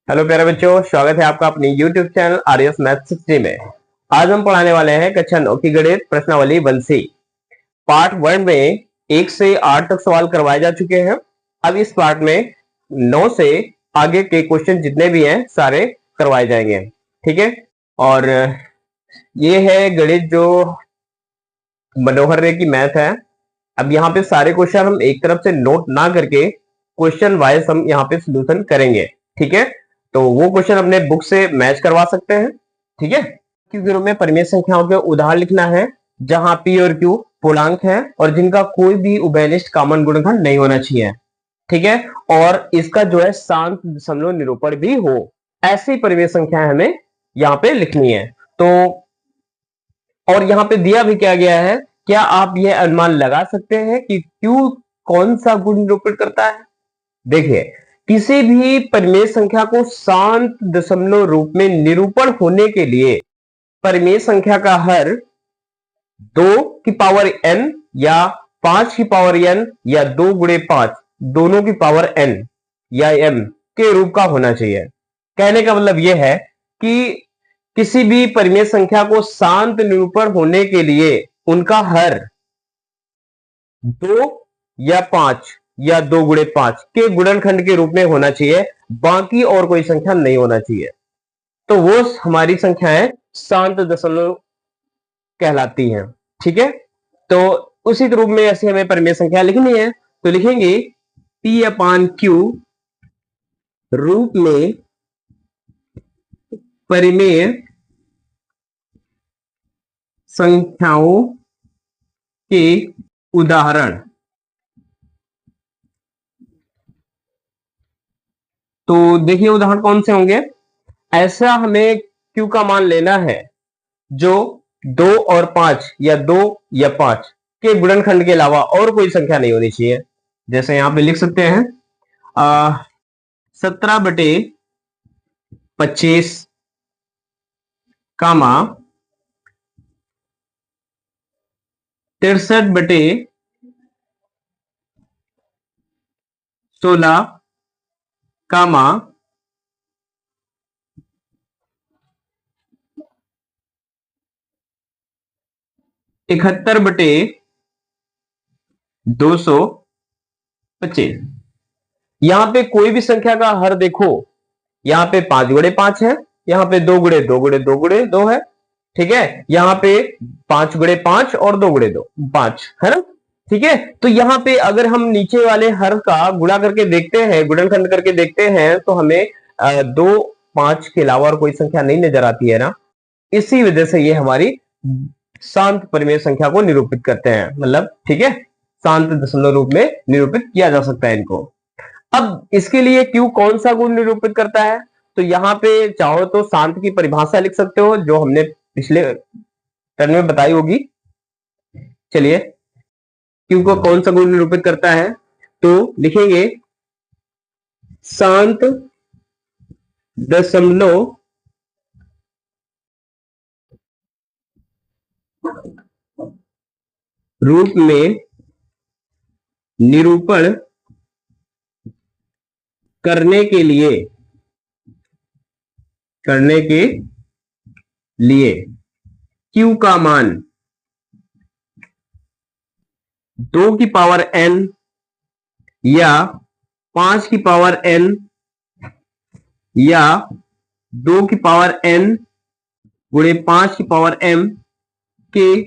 Hello प्यारे बच्चों, स्वागत है आपका अपनी YouTube चैनल आरएस मैथ 60 में। आज हम पढ़ाने वाले हैं कक्षा 9 की गणित प्रश्नावली 1C। पार्ट 1 में 1 से 8 तक सवाल करवाए जा चुके हैं। अब इस पार्ट में 9 से आगे के क्वेश्चन जितने भी हैं सारे करवाए जाएंगे, ठीक है। और ये है गणित जो मनोहर रे की मैथ है। अब यहाँ पे सारे क्वेश्चन हम एक तरफ से नोट ना करके क्वेश्चन वाइज हम यहाँ पे सोल्यूशन करेंगे, ठीक है। तो वो क्वेश्चन अपने बुक से मैच करवा सकते हैं, ठीक है। क्यू में परिमेय संख्याओं के उदाहरण लिखना है जहां पी और क्यू पूर्णांक है और जिनका कोई भी उभयनिष्ठ कॉमन गुणनखंड नहीं होना चाहिए, ठीक है। और इसका जो है शांत दशमलव निरूपण भी हो, ऐसी परिमेय संख्याएं हमें यहाँ पे लिखनी है। तो और यहाँ पे दिया भी क्या गया है, क्या आप यह अनुमान लगा सकते हैं कि क्यू कौन सा गुण निरूपित करता है। देखिए, किसी भी परिमेय संख्या को शांत दशमलव रूप में निरूपण होने के लिए परिमेय संख्या का हर 2 की पावर n या 5 की पावर n या 2 गुणे 5 दोनों की पावर n या m के रूप का होना चाहिए। कहने का मतलब यह है कि किसी भी परिमेय संख्या को शांत निरूपण होने के लिए उनका हर 2 या 5 या 2 गुणे 5 के गुणनखंड के रूप में होना चाहिए, बाकी और कोई संख्या नहीं होना चाहिए। तो वो हमारी संख्याएं शांत दशमलव कहलाती हैं, ठीक है। तो उसी रूप में ऐसे हमें परिमेय संख्या लिखनी है, तो लिखेंगे P अपान Q रूप में परिमेय संख्याओं के उदाहरण। तो देखिए उदाहरण कौन से होंगे। ऐसा हमें Q का मान लेना है जो 2 और 5 या 2 या 5 के गुणनखंड के अलावा और कोई संख्या नहीं होनी चाहिए। जैसे यहां पे लिख सकते हैं 17/25 कामा 63/16 कामा 71/225। यहां पे कोई भी संख्या का हर देखो, यहाँ पे 5 गुणे 5 है, यहाँ पे 2 गुणे 2 गुणे 2 गुणे 2 है, ठीक है। यहाँ पे 5 गुणे 5 और 2 गुणे 2 5 है ना, ठीक है। तो यहाँ पे अगर हम नीचे वाले हर का गुणा करके देखते हैं, गुणनखंड करके देखते हैं, तो हमें 2 5 के अलावा और कोई संख्या नहीं नजर आती है ना। इसी वजह से ये हमारी शांत परिमेय संख्या को निरूपित करते हैं, मतलब ठीक है, शांत दशमलव रूप में निरूपित किया जा सकता है इनको। अब इसके लिए क्यू कौन सा गुण निरूपित करता है, तो यहां पे चाहो तो शांत की परिभाषा लिख सकते हो जो हमने पिछले टर्न में बताई होगी। चलिए, क्यू को कौन सा गुण निरूपित करता है, तो लिखेंगे शांत दशमलव रूप में निरूपण करने के लिए क्यू का मान 2 की पावर n या 5 की पावर n या 2 की पावर n गुणे 5 की पावर m के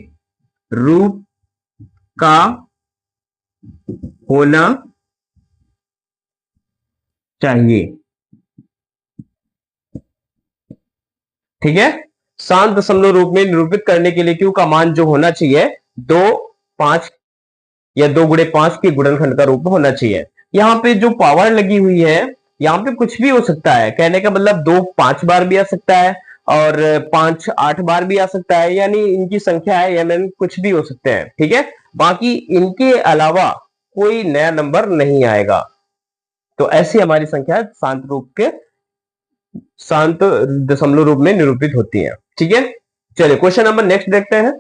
रूप का होना चाहिए, ठीक है। शांत दशमलव रूप में निरूपित करने के लिए क्यू का मान जो होना चाहिए 2 5 या 2 गुणे 5 के गुणनखंड का रूप होना चाहिए। यहाँ पे जो पावर लगी हुई है, यहाँ पे कुछ भी हो सकता है, कहने का मतलब 2 5 बार भी आ सकता है और 5 8 बार भी आ सकता है, यानी इनकी संख्या है mn कुछ भी हो सकते हैं, ठीक है। बाकी इनके अलावा कोई नया नंबर नहीं आएगा। तो ऐसी हमारी संख्या शांत दशमलव रूप में निरूपित होती है, ठीक है। चलिए क्वेश्चन नंबर नेक्स्ट देखते हैं।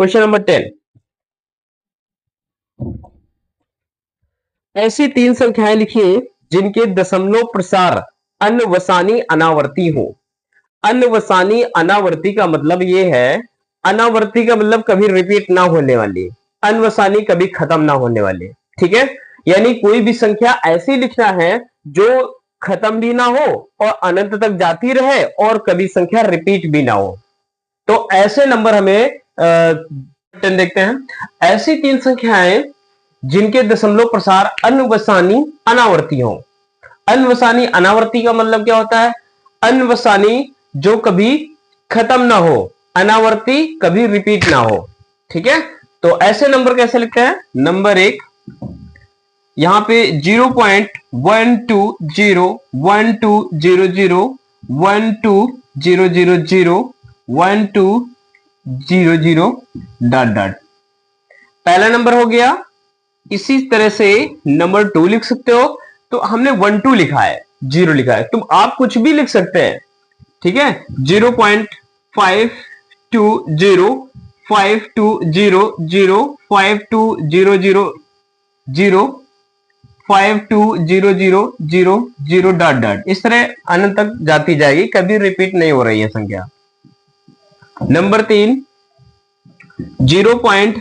क्वेश्चन नंबर 10, ऐसी 3 संख्याएं लिखिए जिनके दशमलव प्रसार अनवसानी अनावर्ती हो। अनवसानी अनावर्ती का मतलब ये है, अनावर्ती का मतलब कभी रिपीट ना होने वाली, अनवसानी कभी खत्म ना होने वाली। ठीक है, यानी कोई भी संख्या ऐसी लिखना है जो खत्म भी ना हो और अनंत तक जाती रहे और कभी संख्या रिपीट भी ना हो। तो ऐसे नंबर हमें देखते हैं, ऐसी 3 संख्याएं जिनके दशमलव प्रसार अनवसानी अनावर्ती हो। अनवसानी अनावर्ती का मतलब क्या होता है? अनवसानी जो कभी खत्म ना हो, अनावर्ती कभी रिपीट ना हो। ठीक है, तो ऐसे नंबर कैसे लिखते हैं? नंबर 1, यहां पे 0.120120 12000 1200 डॉट डॉट, पहला नंबर हो गया। इसी तरह से नंबर 2 लिख सकते हो, तो हमने 12 लिखा है, 0 लिखा है, तुम आप कुछ भी लिख सकते हैं। ठीक है, 0.520 5200 5200 520000 डॉट डॉट, इस तरह अनंत तक जाती जाएगी, कभी रिपीट नहीं हो रही है संख्या। Number 3, 0.70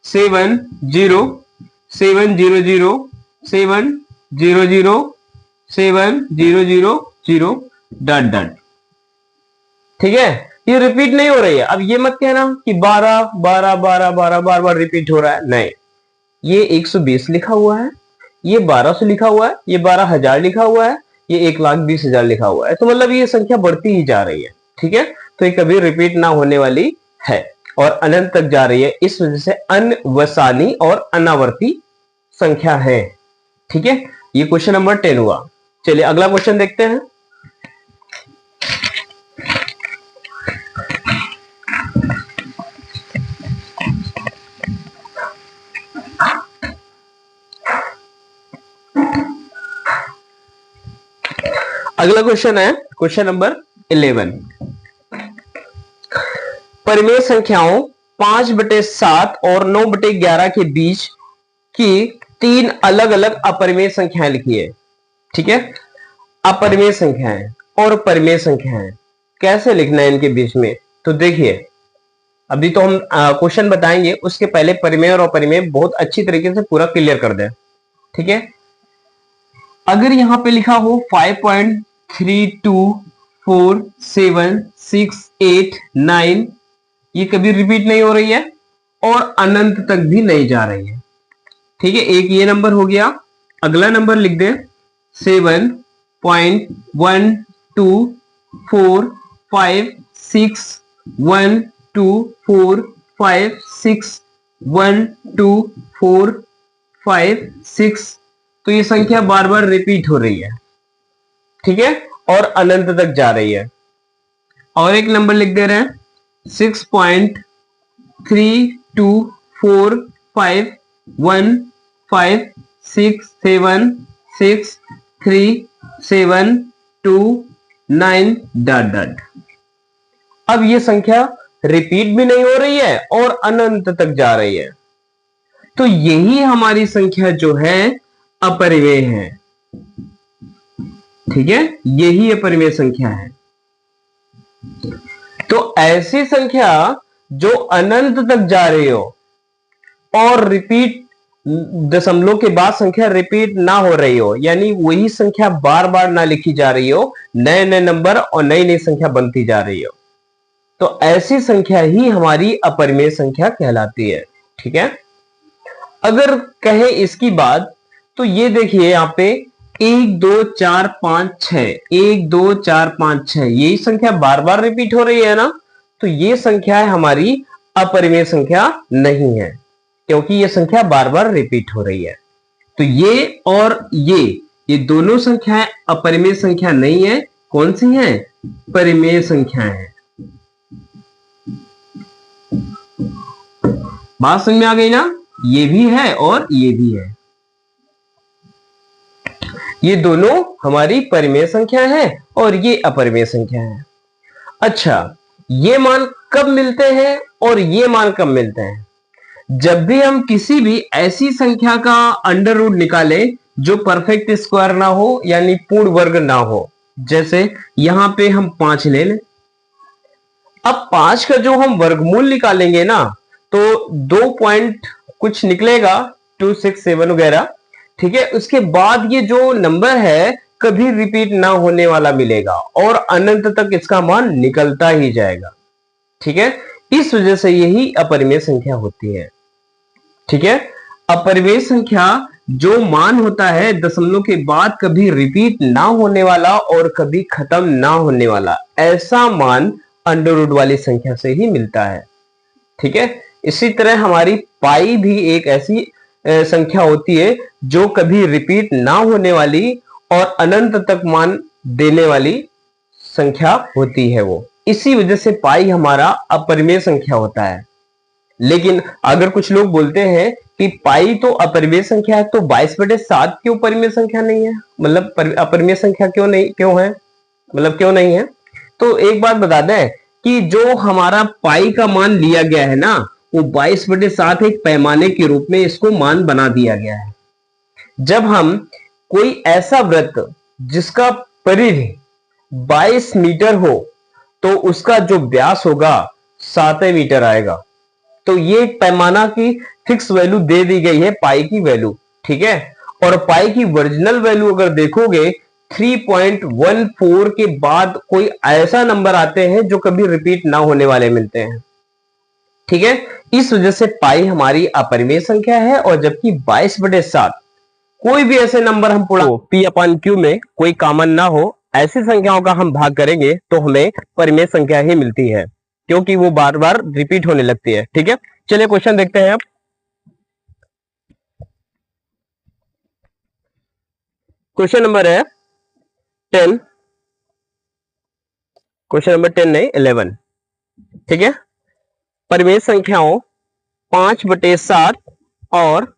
700 700 7000 dot dot. ठीक है, ये रिपीट नहीं हो रही है। अब ये मत कहना कि 12 12 12 12 बार बार रिपीट हो रहा है, नहीं। ये 120 लिखा हुआ है, ये 1200 लिखा हुआ है, ये 12,000 लिखा हुआ है, ये 1,20,000 लिखा हुआ है, तो मतलब ये संख्या बढ़ती ही जा रही है। ठीक है, तो ये कभी रिपीट ना होने वाली है और अनंत तक जा रही है, इस वजह से अनवसानी और अनावर्ती संख्या है। ठीक है, ये क्वेश्चन नंबर 10 हुआ। चलिए अगला क्वेश्चन देखते हैं। अगला क्वेश्चन है क्वेश्चन नंबर 11, परिमेय संख्याओं 5/7 और 9/11 के बीच की 3 अलग अलग अपरिमेय संख्याएं लिखिए। ठीक है, अपरिमेय संख्याएं और परिमेय संख्याएं कैसे लिखना है इनके बीच में? तो देखिए, अभी तो हम क्वेश्चन बताएंगे, उसके पहले परिमेय और अपरिमेय बहुत अच्छी तरीके से पूरा क्लियर कर दें। ठीक है, अगर यहां पे लिखा हो 5.3247689, ये कभी रिपीट नहीं हो रही है और अनंत तक भी नहीं जा रही है। ठीक है, एक ये नंबर हो गया। अगला नंबर लिख दे 7.1245612456 तो ये संख्या बार बार रिपीट हो रही है। ठीक है, और अनंत तक जा रही है। और एक नंबर लिख दे रहे हैं 6.245516763729 डॉट डॉट। अब ये संख्या रिपीट भी नहीं हो रही है और अनंत तक जा रही है, तो यही हमारी संख्या जो है अपरिमेय है। ठीक है, यही अपरिमेय संख्या है। तो ऐसी संख्या जो अनंत तक जा रही हो और रिपीट दशमलव के बाद संख्या रिपीट ना हो रही हो, यानी वही संख्या बार बार ना लिखी जा रही हो, नए नए नंबर और नई नई संख्या बनती जा रही हो, तो ऐसी संख्या ही हमारी अपरिमेय संख्या कहलाती है। ठीक है, अगर कहे इसकी बात, तो ये देखिए यहां पे 1 2 4 5 6 1 2 4 5 6 यही संख्या बार बार रिपीट हो रही है ना, तो ये संख्या हमारी अपरिमेय संख्या नहीं है, क्योंकि ये संख्या बार बार रिपीट हो रही है। तो ये और ये दोनों संख्याएं अपरिमेय संख्या नहीं है। कौन सी हैं? परिमेय संख्याएं हैं। बात समझ में आ गई ना? ये भी है और ये भी है, ये दोनों हमारी परिमेय संख्या है और ये अपरिमेय संख्या है। अच्छा, ये मान कब मिलते हैं और ये मान कब मिलते हैं? जब भी हम किसी भी ऐसी संख्या का अंडर रूट निकालें जो परफेक्ट स्क्वायर ना हो, यानी पूर्ण वर्ग ना हो। जैसे यहां पे हम 5 ले लें। अब 5 का जो हम वर्गमूल निकालेंगे ना, तो 2 पॉइंट कुछ निकलेगा, 267 वगैरह। ठीक है, उसके बाद ये जो नंबर है कभी रिपीट ना होने वाला मिलेगा और अनंत तक इसका मान निकलता ही जाएगा। ठीक है, इस वजह से यही अपरिमेय संख्या होती है। ठीक है, अपरिमेय संख्या जो मान होता है दशमलव के बाद कभी रिपीट ना होने वाला और कभी खत्म ना होने वाला, ऐसा मान अंडर रूट वाली संख्या से ही मिलता है। ठीक है, इसी तरह हमारी पाई भी एक ऐसी संख्या होती है जो कभी रिपीट ना होने वाली और अनंत तक मान देने वाली संख्या होती है वो। इसी वजह से पाई हमारा अपरिमेय संख्या होता है। लेकिन अगर कुछ लोग बोलते हैं कि पाई तो अपरिमेय संख्या है, तो 22/7 क्यों परिमेय संख्या नहीं है? मतलब अपरिमेय संख्या क्यों है, मतलब क्यों नहीं है? तो एक बात बता दें कि जो हमारा पाई का मान लिया गया है ना, वो 22/7 एक पैमाने के रूप में इसको मान बना दिया गया है। जब हम कोई ऐसा वृत्त जिसका परिधि 22 मीटर हो, तो उसका जो व्यास होगा 7 मीटर आएगा। तो ये एक पैमाना की फिक्स वैल्यू दे दी गई है पाई की वैल्यू। ठीक है, और पाई की ओरिजिनल वैल्यू अगर देखोगे 3.14 के बाद कोई ऐसा नंबर आते हैं जो कभी रिपीट ना होने वाले मिलते हैं। ठीक है, इस वजह से पाई हमारी अपरिमेय संख्या है। और जबकि 22/7 कोई भी ऐसे नंबर हम पढ़ा P/Q में कोई कॉमन ना हो, ऐसी संख्याओं का हम भाग करेंगे तो हमें परिमेय संख्या ही मिलती है, क्योंकि वो बार बार रिपीट होने लगती है। ठीक है, चलिए क्वेश्चन देखते हैं अब। क्वेश्चन नंबर है 10, क्वेश्चन नंबर 10 नहीं 11। ठीक है, परिमेय संख्याओं 5/7 और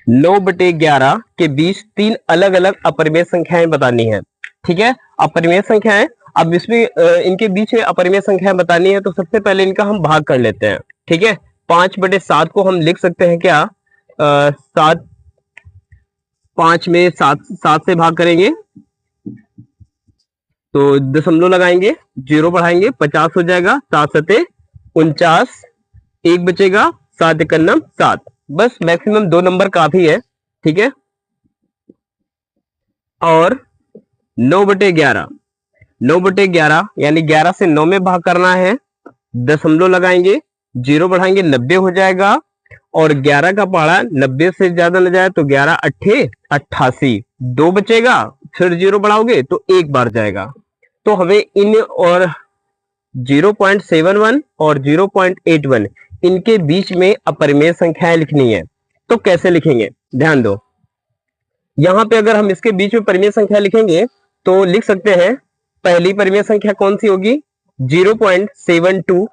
9/11 के बीच 3 अलग अलग अपरिमेय संख्याएं बतानी है। ठीक है, अपरिमेय संख्याएं, अब इसमें इनके बीच में अपरिमेय संख्याएं बतानी है, तो सबसे पहले इनका हम भाग कर लेते हैं। ठीक है, 5/7 को हम लिख सकते हैं क्या, 7, 5 में 7 से भाग करेंगे तो दशमलव लगाएंगे, 0 बढ़ाएंगे, 50 हो जाएगा, 7×7 = 49, 1 बचेगा, 7×1 = 7। बस मैक्सिमम 2 नंबर काफी है। ठीक है, और 9/11, 9/11 यानी 11 से 9 में भाग करना है, दशमलव लगाएंगे, 0 बढ़ाएंगे, 90 हो जाएगा, और 11 का पहाड़ा 90 से ज्यादा न जाए तो 11×8 = 88, 2 बचेगा, फिर 0 बढ़ाओगे तो 1 बार जाएगा। तो हमें इन और 0.71 और 0.81 इनके बीच में अपरिमेय संख्याएं लिखनी है। तो कैसे लिखेंगे, ध्यान दो। यहां पे अगर हम इसके बीच में परिमेय संख्या लिखेंगे तो लिख सकते हैं, पहली परिमेय संख्या कौन सी होगी, 0.72।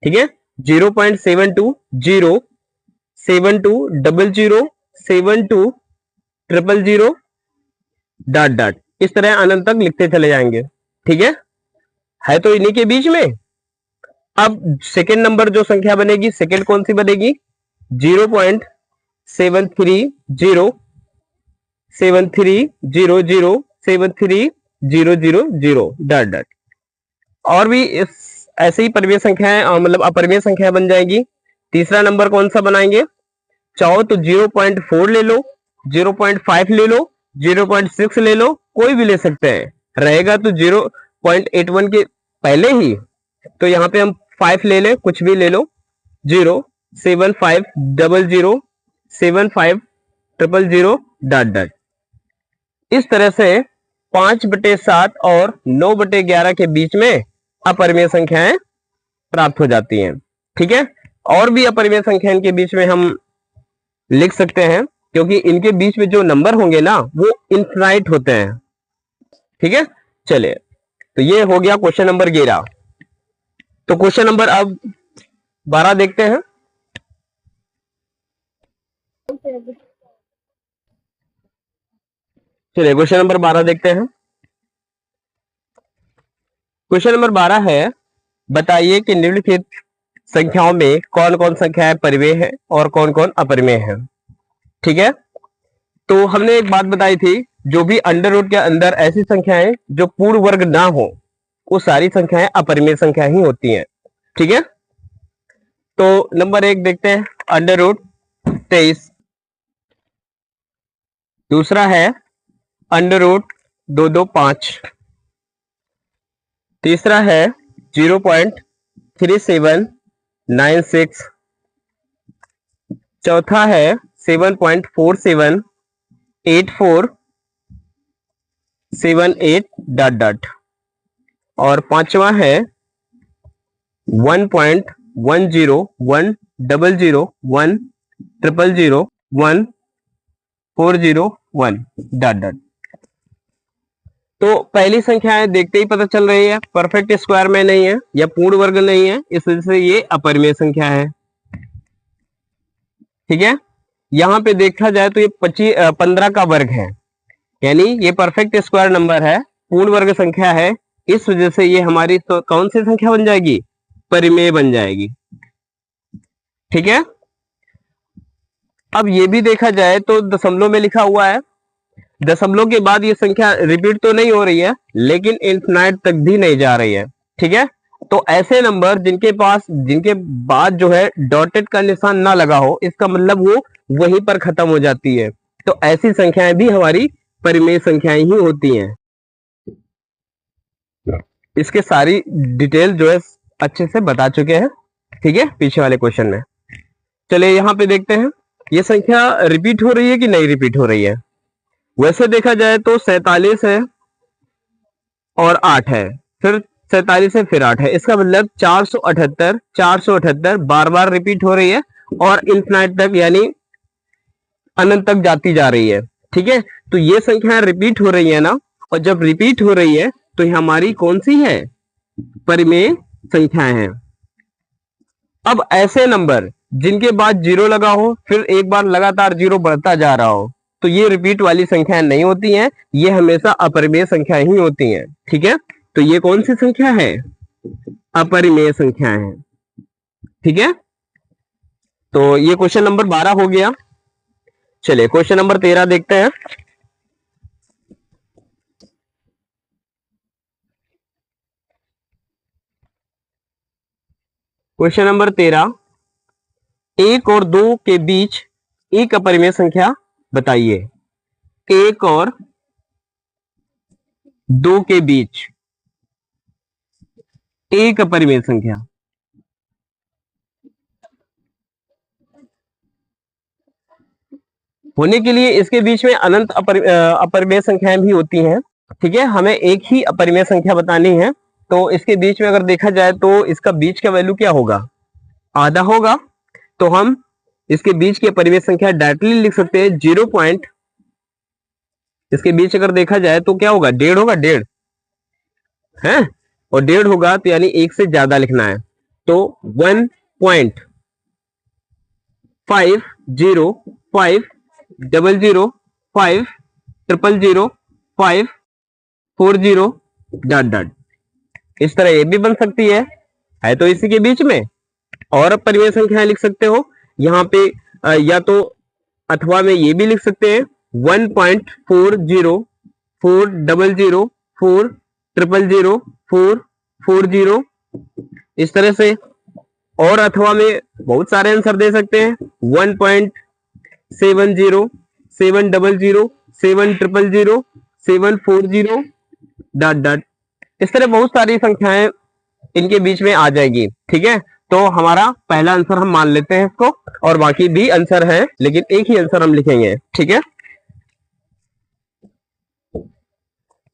ठीक है, 0.72, 0, 72, 00, 72, 000, डॉट डॉट, इस तरह अनंत तक लिखते चले जाएंगे। ठीक है तो इन्हीं के बीच में। अब सेकेंड नंबर जो संख्या बनेगी, सेकेंड कौन सी बनेगी, 0.730, 7300, 73000, डॉट डॉट। और भी इस ऐसे ही परिमेय संख्याएं मतलब अपरिमेय संख्या बन जाएगी। तीसरा नंबर कौन सा बनाएंगे, चाहो तो 0.4 ले लो, 0.5 ले लो, 0.6 ले लो, कोई भी ले सकते हैं। रहेगा तो 0.81 के पहले ही, तो यहां पे हम 5 ले लें, कुछ भी ले लो, 07500, 7500, डॉट डॉट। इस तरह से 5/7 और 9/11 के बीच में अपरिमेय संख्याएं प्राप्त हो जाती हैं। ठीक है, और भी अपरिमेय संख्या इनके बीच में हम लिख सकते हैं, क्योंकि इनके बीच में जो नंबर होंगे ना वो इनफाइनाइट होते हैं। ठीक है, चलिए, तो ये हो गया क्वेश्चन नंबर 11। तो क्वेश्चन नंबर अब 12 देखते हैं। चलिए क्वेश्चन नंबर 12 देखते हैं। क्वेश्चन नंबर 12 है, बताइए कि निम्नलिखित संख्याओं में कौन कौन संख्याएं परिमेय है और कौन कौन अपरिमेय है। ठीक है, तो हमने एक बात बताई थी, जो भी अंडर रूट के अंदर ऐसी संख्याएं जो पूर्ण वर्ग ना हो, वो सारी संख्याएं अपरिमेय संख्या ही होती हैं। ठीक है, तो नंबर 1 देखते हैं, अंडर रूट 23। दूसरा है अंडर रूट 225। तीसरा है 0.3796। चौथा है 7.478478 डॉट डॉट, और पांचवा है 1.101010001401 डॉट डॉट। तो पहली संख्याएं देखते ही पता चल रही है परफेक्ट स्क्वायर में नहीं है या पूर्ण वर्ग नहीं है, इस वजह से ये अपरिमेय संख्या है। ठीक है, यहां पे देखा जाए तो ये 15 का वर्ग है, यानी ये परफेक्ट स्क्वायर नंबर है, पूर्ण वर्ग संख्या है, इस वजह से ये हमारी तो कौन सी संख्या बन जाएगी, परिमेय बन जाएगी। ठीक है, अब ये भी देखा जाए तो दशमलव में लिखा हुआ है, दशमलव के बाद ये संख्या रिपीट तो नहीं हो रही है, लेकिन इन्फिनाइट तक भी नहीं जा रही है। ठीक है, तो ऐसे नंबर जिनके बाद जो है डॉटेड का निशान ना लगा हो, इसका मतलब वो वहीं पर खत्म हो जाती है, तो ऐसी संख्याएं भी हमारी परिमेय संख्याएं ही होती हैं। इसके सारी डिटेल जो है अच्छे से बता चुके हैं। ठीक है, पीछे वाले क्वेश्चन में। चलिए यहां पे देखते हैं, ये संख्या रिपीट हो रही है कि नहीं रिपीट हो रही है। वैसे देखा जाए तो 47 है और 8 है, फिर 47 है फिर 8 है, इसका मतलब 478 बार बार रिपीट हो रही है और इन्फिनाइट तक यानी अनंत तक जाती जा रही है। ठीक है, तो ये संख्या रिपीट हो रही है ना, और जब रिपीट हो रही है तो ये हमारी कौन सी है, परिमेय संख्याएं हैं। अब ऐसे नंबर जिनके बाद जीरो लगा हो, फिर एक बार लगातार जीरो बढ़ता जा रहा हो, तो ये रिपीट वाली संख्याएं नहीं होती हैं, ये हमेशा अपरिमेय संख्या ही होती हैं। ठीक है, तो ये कौन सी संख्या है, अपरिमेय संख्या है। ठीक है, तो ये क्वेश्चन नंबर 12 हो गया। चलिए क्वेश्चन नंबर 13 देखते हैं। क्वेश्चन नंबर 13, 1 और 2 के बीच एक अपरिमेय संख्या बताइए। 1 और 2 के बीच एक अपरिमेय संख्या। होने के लिए इसके बीच में अनंत अपरिमेय संख्याएं भी होती हैं। ठीक है, हमें एक ही अपरिमेय संख्या बतानी है, तो इसके बीच में अगर देखा जाए तो इसका बीच का वैल्यू क्या होगा, आधा होगा, तो हम इसके बीच की अपरिमेय संख्या डायरेक्टली लिख सकते हैं 0. इसके बीच अगर देखा जाए तो क्या होगा, 1.5 होगा, 1.5 है, और 1.5 होगा तो यानी एक से ज्यादा लिखना है, तो 1.500500505040 डॉट डॉट, इस तरह ये भी बन सकती है तो इसी के बीच में, और अपरिमेय संख्याएं लिख सकते हो यहाँ पे, या तो अथवा में ये भी लिख सकते हैं 1.4040400040 इस तरह से, और अथवा में बहुत सारे आंसर दे सकते हैं 1.707070707040 डॉट डॉट, इस तरह बहुत सारी संख्याएं इनके बीच में आ जाएगी। ठीक है, तो हमारा पहला आंसर हम मान लेते हैं इसको, और बाकी भी आंसर है लेकिन एक ही आंसर हम लिखेंगे। ठीक है,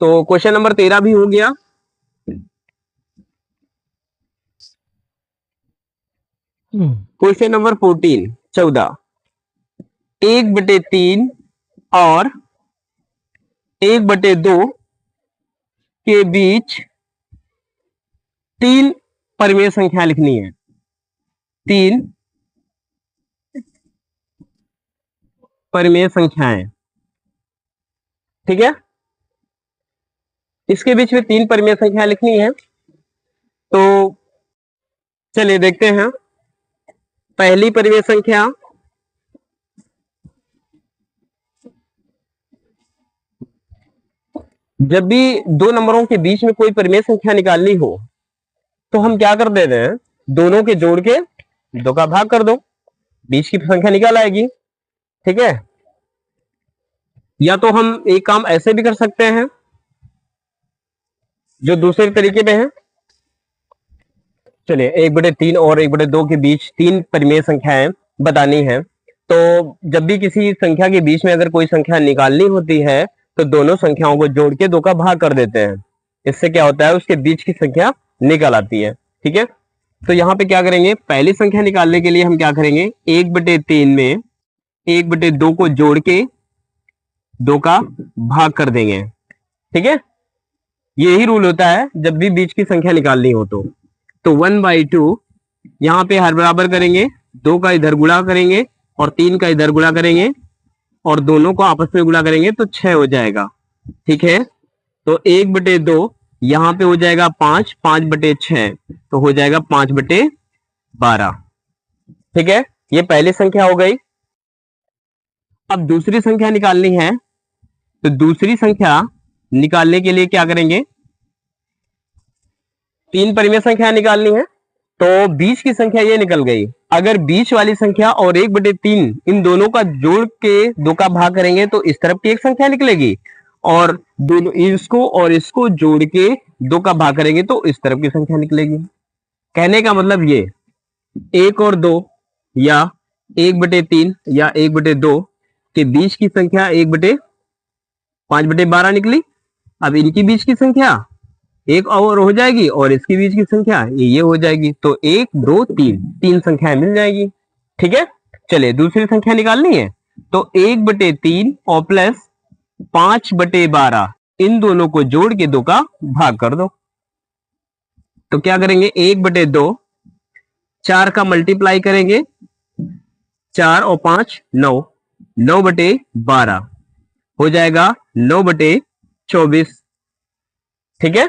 तो क्वेश्चन नंबर 13 भी हो गया। क्वेश्चन नंबर 14 1/3 और 1/2 के बीच 3 परिमेय संख्या लिखनी है। 3 परिमेय संख्याएं। ठीक है, इसके बीच में 3 परिमेय संख्या लिखनी है, तो चलिए देखते हैं पहली परिमेय संख्या जब भी दो नंबरों के बीच में कोई परिमेय संख्या निकालनी हो तो हम क्या कर देते हैं, दोनों के जोड़ के दो का भाग कर दो, बीच की संख्या निकाल आएगी। ठीक है, या तो हम एक काम ऐसे भी कर सकते हैं जो दूसरे तरीके में है। चलिए 1/3 और 1/2 के बीच तीन परिमेय संख्याएं बतानी है, तो जब भी किसी संख्या के बीच में अगर कोई संख्या निकालनी होती है तो दोनों संख्याओं को जोड़ के दो का भाग कर देते हैं। इससे क्या होता है, उसके बीच की संख्या निकल आती है। ठीक है, तो यहाँ पे क्या करेंगे, पहली संख्या निकालने के लिए हम क्या करेंगे, 1/3 में 1/2 को जोड़ के दो का भाग कर देंगे। ठीक है, यही रूल होता है जब भी बीच की संख्या निकालनी हो तो 1/2 यहां पे हर बराबर करेंगे, दो का इधर गुणा करेंगे और 3 का इधर गुणा करेंगे और दोनों को आपस में गुणा करेंगे तो 6 हो जाएगा। ठीक है, तो 1/2 यहां पे हो जाएगा 5, 5/6 तो हो जाएगा 5/12। ठीक है, ये पहली संख्या हो गई। अब दूसरी संख्या निकालनी है, तो दूसरी संख्या निकालने के लिए क्या करेंगे, तीन परिमेय संख्या निकालनी है, तो बीच की संख्या ये निकल गई। अगर बीच वाली संख्या और 1/3 इन दोनों का जोड़ के दो का भाग करेंगे तो इस तरफ की एक संख्या निकलेगी, और दोनों इसको और इसको जोड़ के दो का भाग करेंगे तो इस तरफ की संख्या निकलेगी। कहने का मतलब ये 1 और 2 या 1/3 या 1/2 के बीच की संख्या 5/12 निकली। अब इनकी बीच की संख्या एक और हो जाएगी और इसके बीच की संख्या ये हो जाएगी, तो 1 2 3 तीन संख्याएं मिल जाएगी। ठीक है, चलिए दूसरी संख्या निकालनी है, तो 1/3 और प्लस 5/12 इन दोनों को जोड़ के दो का भाग कर दो। तो क्या करेंगे, 1/2 4 का मल्टीप्लाई करेंगे, 4 और 5 9, 9/12 हो जाएगा 9/24। ठीक है,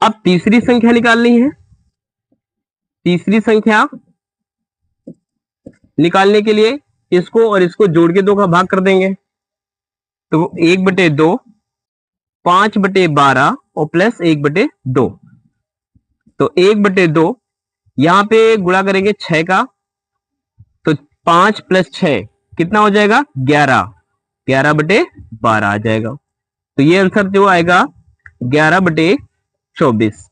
अब तीसरी संख्या निकालनी है। तीसरी संख्या निकालने के लिए इसको और इसको जोड़ के दो का भाग कर देंगे, तो 1/2 5/12 और प्लस 1/2, तो 1/2 यहां पे गुणा करेंगे 6 का, तो 5 + 6 कितना हो जाएगा, 11, 11/12 आ जाएगा। तो ये आंसर जो आएगा 11/24।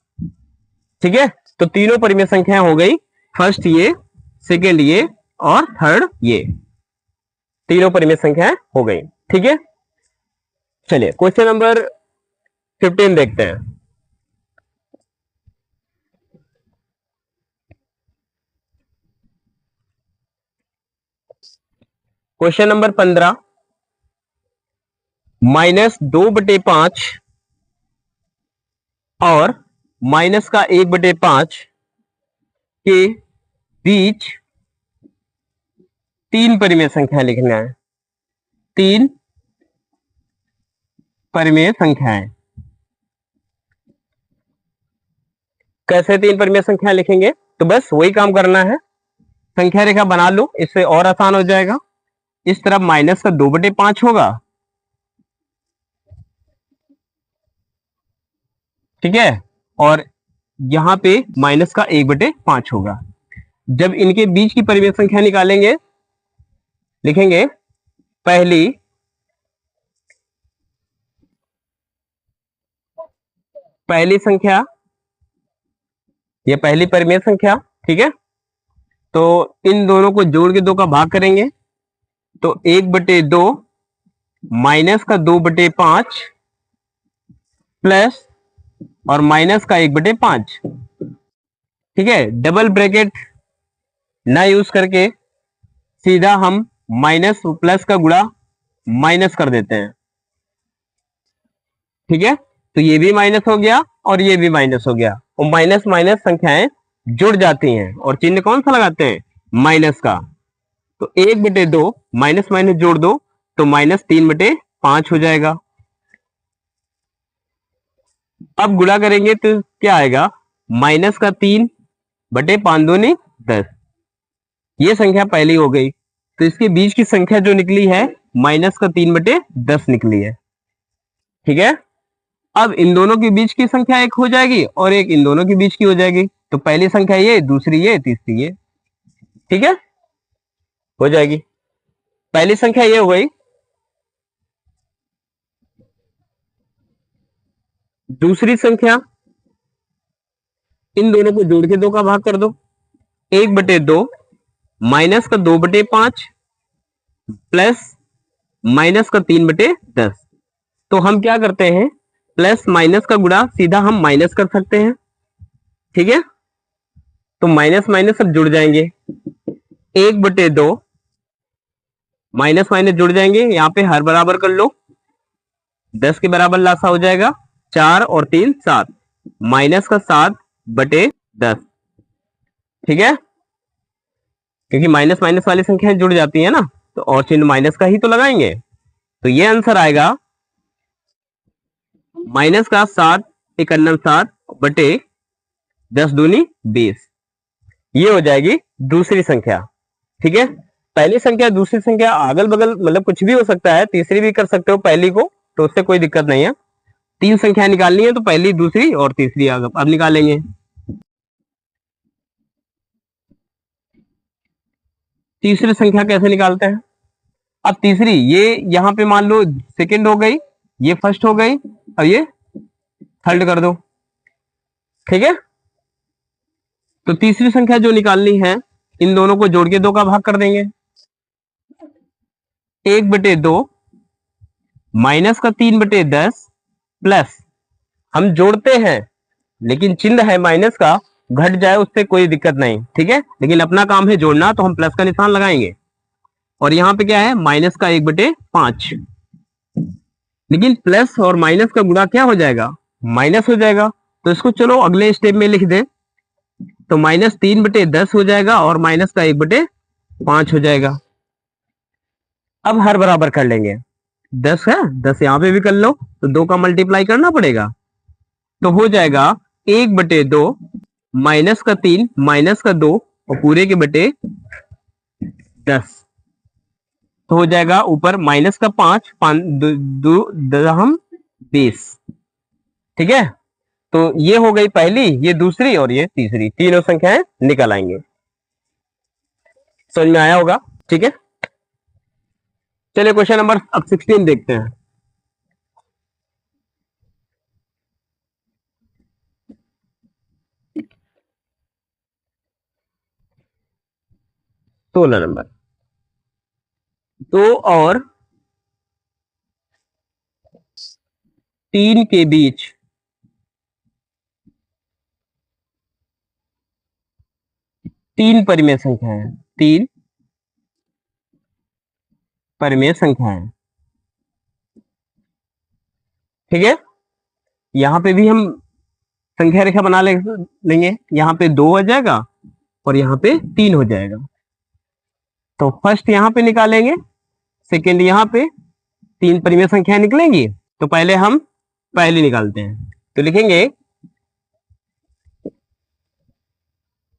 ठीक है, तो तीनों परिमेय संख्याएं हो गई, फर्स्ट ये, सेकेंड ये और थर्ड ये, तीनों परिमेय संख्याएं हो गई। ठीक है, चलिए क्वेश्चन नंबर 15 देखते हैं। क्वेश्चन नंबर 15, -2/5 और -1/5 के बीच तीन परिमेय संख्या लिखना है। तीन परिमेय संख्याएं, कैसे तीन परिमेय संख्या लिखेंगे, तो बस वही काम करना है, संख्या रेखा बना लो, इससे और आसान हो जाएगा। इस तरफ माइनस का 2/5 होगा। ठीक है, और यहां पे माइनस का 1/5 होगा। जब इनके बीच की परिमेय संख्या निकालेंगे, लिखेंगे पहली संख्या, ये पहली परिमेय संख्या। ठीक है, तो इन दोनों को जोड़ के दो का भाग करेंगे, तो 1/2 माइनस का 2/5 प्लस और माइनस का 1/5। ठीक है, डबल ब्रैकेट ना यूज करके सीधा हम माइनस प्लस का गुणा माइनस कर देते हैं। ठीक है, तो ये भी माइनस हो गया और ये भी माइनस हो गया, और माइनस माइनस संख्याएं जुड़ जाती हैं और चिन्ह कौन सा लगाते हैं, माइनस का। तो 1/2 माइनस माइनस जोड़ दो तो -3/5 हो जाएगा। अब गुणा करेंगे तो क्या आएगा, माइनस का 3 बटे 5 दूनी 10। ये संख्या पहली हो गई, तो इसके बीच की संख्या जो निकली है माइनस का 3 बटे 10 निकली है। ठीक है, अब इन दोनों के बीच की संख्या एक हो जाएगी और एक इन दोनों के बीच की हो जाएगी। तो पहली संख्या ये, दूसरी ये, तीसरी ये। ठीक है, हो जाएगी। पहली संख्या ये हो गई, दूसरी संख्या इन दोनों को जोड़ के 2 का भाग कर दो। 1 बटे 2 माइनस का 2 बटे 5 प्लस माइनस का 3 बटे 10। तो हम क्या करते हैं, प्लस माइनस का गुणा सीधा हम माइनस कर सकते हैं। ठीक है, तो माइनस माइनस सब जुड़ जाएंगे। 1 बटे 2 माइनस माइनस जुड़ जाएंगे, यहां पे हर बराबर कर लो, 10 के बराबर लासा हो जाएगा। 4 और 3 7, माइनस का 7 बटे 10। ठीक है, क्योंकि माइनस माइनस वाली संख्याएं जुड़ जाती है ना, तो और चिन्ह माइनस का ही तो लगाएंगे। तो ये आंसर आएगा माइनस का 7 51 7 बटे 10 दूनी 20। ये हो जाएगी दूसरी संख्या। ठीक है, पहली संख्या दूसरी संख्या अगल बगल मतलब कुछ भी हो सकता है, तीसरी भी कर सकते हो पहली को, तो उससे कोई दिक्कत नहीं है। 3 संख्या निकालनी है तो पहली, दूसरी और तीसरी अब निकालेंगे। तीसरी संख्या कैसे निकालते हैं? अब तीसरी ये यहां पे मान लो सेकंड हो गई, ये फर्स्ट हो गई और ये थर्ड कर दो। ठीक है, तो तीसरी संख्या जो निकालनी है इन दोनों को जोड़ के 2 का भाग कर देंगे। 1 बटे 2 माइनस का 3 बटे 10 प्लस, हम जोड़ते हैं लेकिन चिन्ह है माइनस का, घट जाए उससे कोई दिक्कत नहीं। ठीक है, लेकिन अपना काम है जोड़ना, तो हम प्लस का निशान लगाएंगे। और यहां पे क्या है, माइनस का 1 बटे 5। लेकिन प्लस और माइनस का गुणा क्या हो जाएगा, माइनस हो जाएगा। तो इसको चलो अगले स्टेप में लिख दे, तो माइनस 3 बटे 10 हो जाएगा और माइनस का 1 बटे 5 हो जाएगा। अब हर बराबर कर लेंगे, 10 है 10 यहां पे भी कर लो, तो 2 का मल्टीप्लाई करना पड़ेगा। तो हो जाएगा 1 बटे 2 माइनस का 3 माइनस का 2 और पूरे के बटे 10। तो हो जाएगा ऊपर माइनस का 5 हम 20। ठीक है, तो ये हो गई पहली, ये दूसरी और ये तीसरी, तीनों संख्याएं निकल आएंगे। समझ में आया होगा? ठीक है, चलिए क्वेश्चन नंबर अब 16 देखते हैं। सोलह नंबर, 2 और 3 के बीच तीन परिमेय संख्याएं, 3 परिमेय संख्याएं। ठीक है, यहां पे भी हम संख्या रेखा बना लेंगे, यहां पे 2 हो जाएगा और यहां पे 3 हो जाएगा। तो फर्स्ट यहां पे निकालेंगे, सेकेंड यहां पे, 3 परिमेय संख्या निकलेंगी। तो पहले हम पहली निकालते हैं, तो लिखेंगे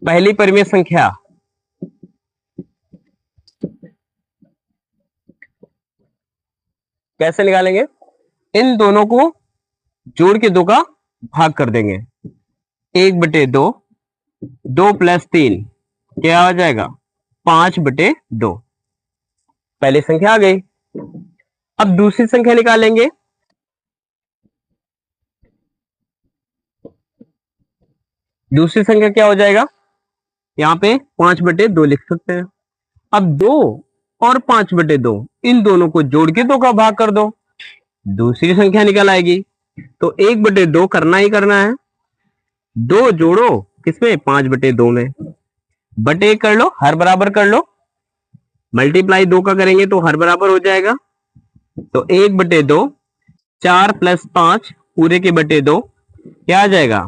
पहली परिमेय संख्या कैसे निकालेंगे, इन दोनों को जोड़ के 2 का भाग कर देंगे। 1 बटे 2, 2 प्लस 3 क्या आ जाएगा, 5 बटे 2। पहली संख्या आ गई। अब दूसरी संख्या निकालेंगे, दूसरी संख्या क्या हो जाएगा, यहां पे 5 बटे 2 लिख सकते हैं। अब 2 और 5 बटे 2 इन दोनों को जोड़ के 2 का भाग कर दो, दूसरी संख्या निकल आएगी। तो 1 बटे 2 करना ही करना है, 2 जोड़ो किसमें, 5 बटे 2 में, बटे कर लो, हर बराबर कर लो, मल्टीप्लाई 2 का करेंगे तो हर बराबर हो जाएगा। तो 1 बटे 2, 4 प्लस 5 पूरे के बटे 2 क्या आ जाएगा,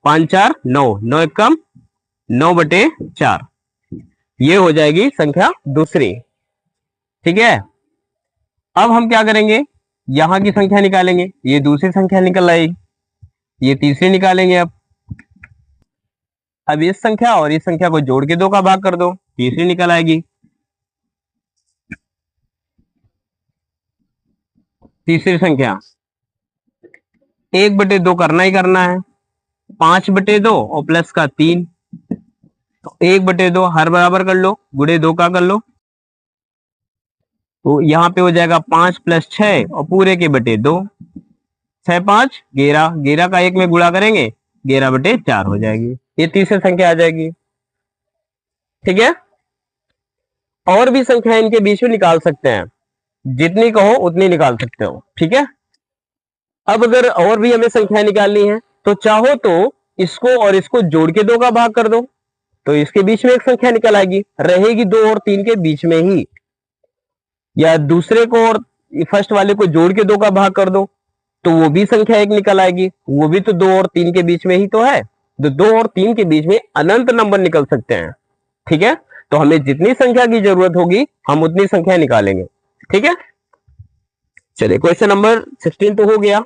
5 4 9, 9 एक कम, 9 बटे 4। ये हो जाएगी संख्या दूसरी। ठीक है, अब हम क्या करेंगे, यहां की संख्या निकालेंगे, ये दूसरी संख्या निकल आई, ये तीसरी निकालेंगे। अब अब इस संख्या और इस संख्या को जोड़ के 2 का भाग कर दो, तीसरी निकल आएगी। तीसरी संख्या 1/2 करना ही करना है, 5/2 और प्लस का 3, तो 1/2 हर बराबर कर लो, गुणे 2 का कर लो, तो यहाँ पे हो जाएगा 5 + 6 और पूरे के बटे 2, 6 5 11, 11 का 1 में गुणा करेंगे 11/4 हो जाएगी। ये तीसरी संख्या आ जाएगी। ठीक है, और भी संख्या इनके बीच में निकाल सकते हैं, जितनी कहो उतनी निकाल सकते हो। ठीक है, अब अगर और भी हमें संख्या निकालनी है तो चाहो तो इसको और इसको जोड़ के 2 का भाग कर दो, तो इसके बीच में एक संख्या निकल आएगी, रहेगी 2 और 3 के बीच में ही। या दूसरे को और फर्स्ट वाले को जोड़ के 2 का भाग कर दो, तो वो भी संख्या एक निकल आएगी, वो भी तो 2 और 3 के बीच में ही तो है। तो 2 और 3 के बीच में अनंत नंबर निकल सकते हैं। ठीक है, तो हमें जितनी संख्या की जरूरत होगी हम उतनी संख्या निकालेंगे। ठीक है, चलिए क्वेश्चन नंबर 16 तो हो गया,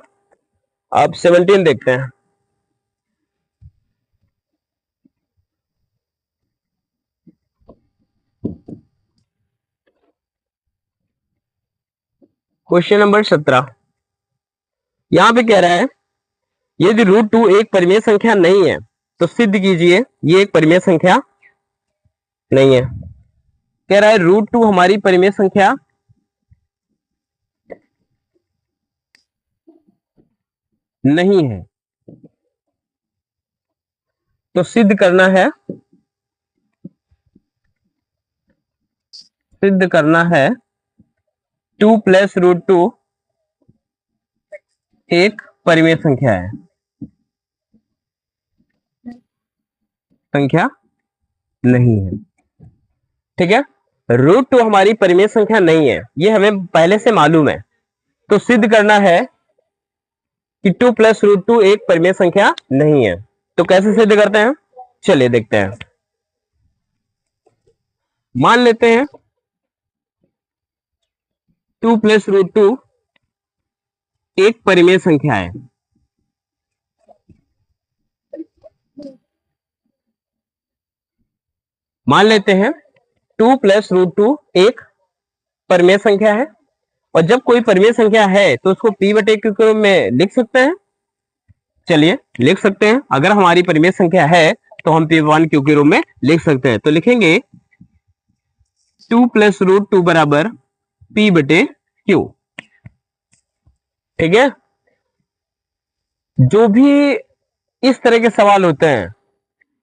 अब 17 देखते हैं। क्वेश्चन नंबर 17 यहां पे कह रहा है यदि √2 एक परिमेय संख्या नहीं है तो सिद्ध कीजिए ये एक परिमेय संख्या नहीं है। कह रहा है √2 हमारी परिमेय संख्या नहीं है, तो सिद्ध करना है, सिद्ध करना है 2 + √2 एक परिमेय संख्या है, संख्या नहीं है। ठीक है, √2 हमारी परिमेय संख्या नहीं है, ये हमें पहले से मालूम है, तो सिद्ध करना है कि 2 + √2 एक परिमेय संख्या नहीं है। तो कैसे सिद्ध करते हैं, चलिए देखते हैं। मान लेते हैं 2 + √2 एक परिमेय संख्या है। मान लेते हैं 2 + √2 एक परिमेय संख्या है, और जब कोई परिमेय संख्या है तो उसको p/q के रूप में लिख सकते हैं। चलिए लिख सकते हैं, अगर हमारी परिमेय संख्या है तो हम p/q के रूप में लिख सकते हैं। तो लिखेंगे 2 + √2 बराबर p/q। ठीक है, जो भी इस तरह के सवाल होते हैं,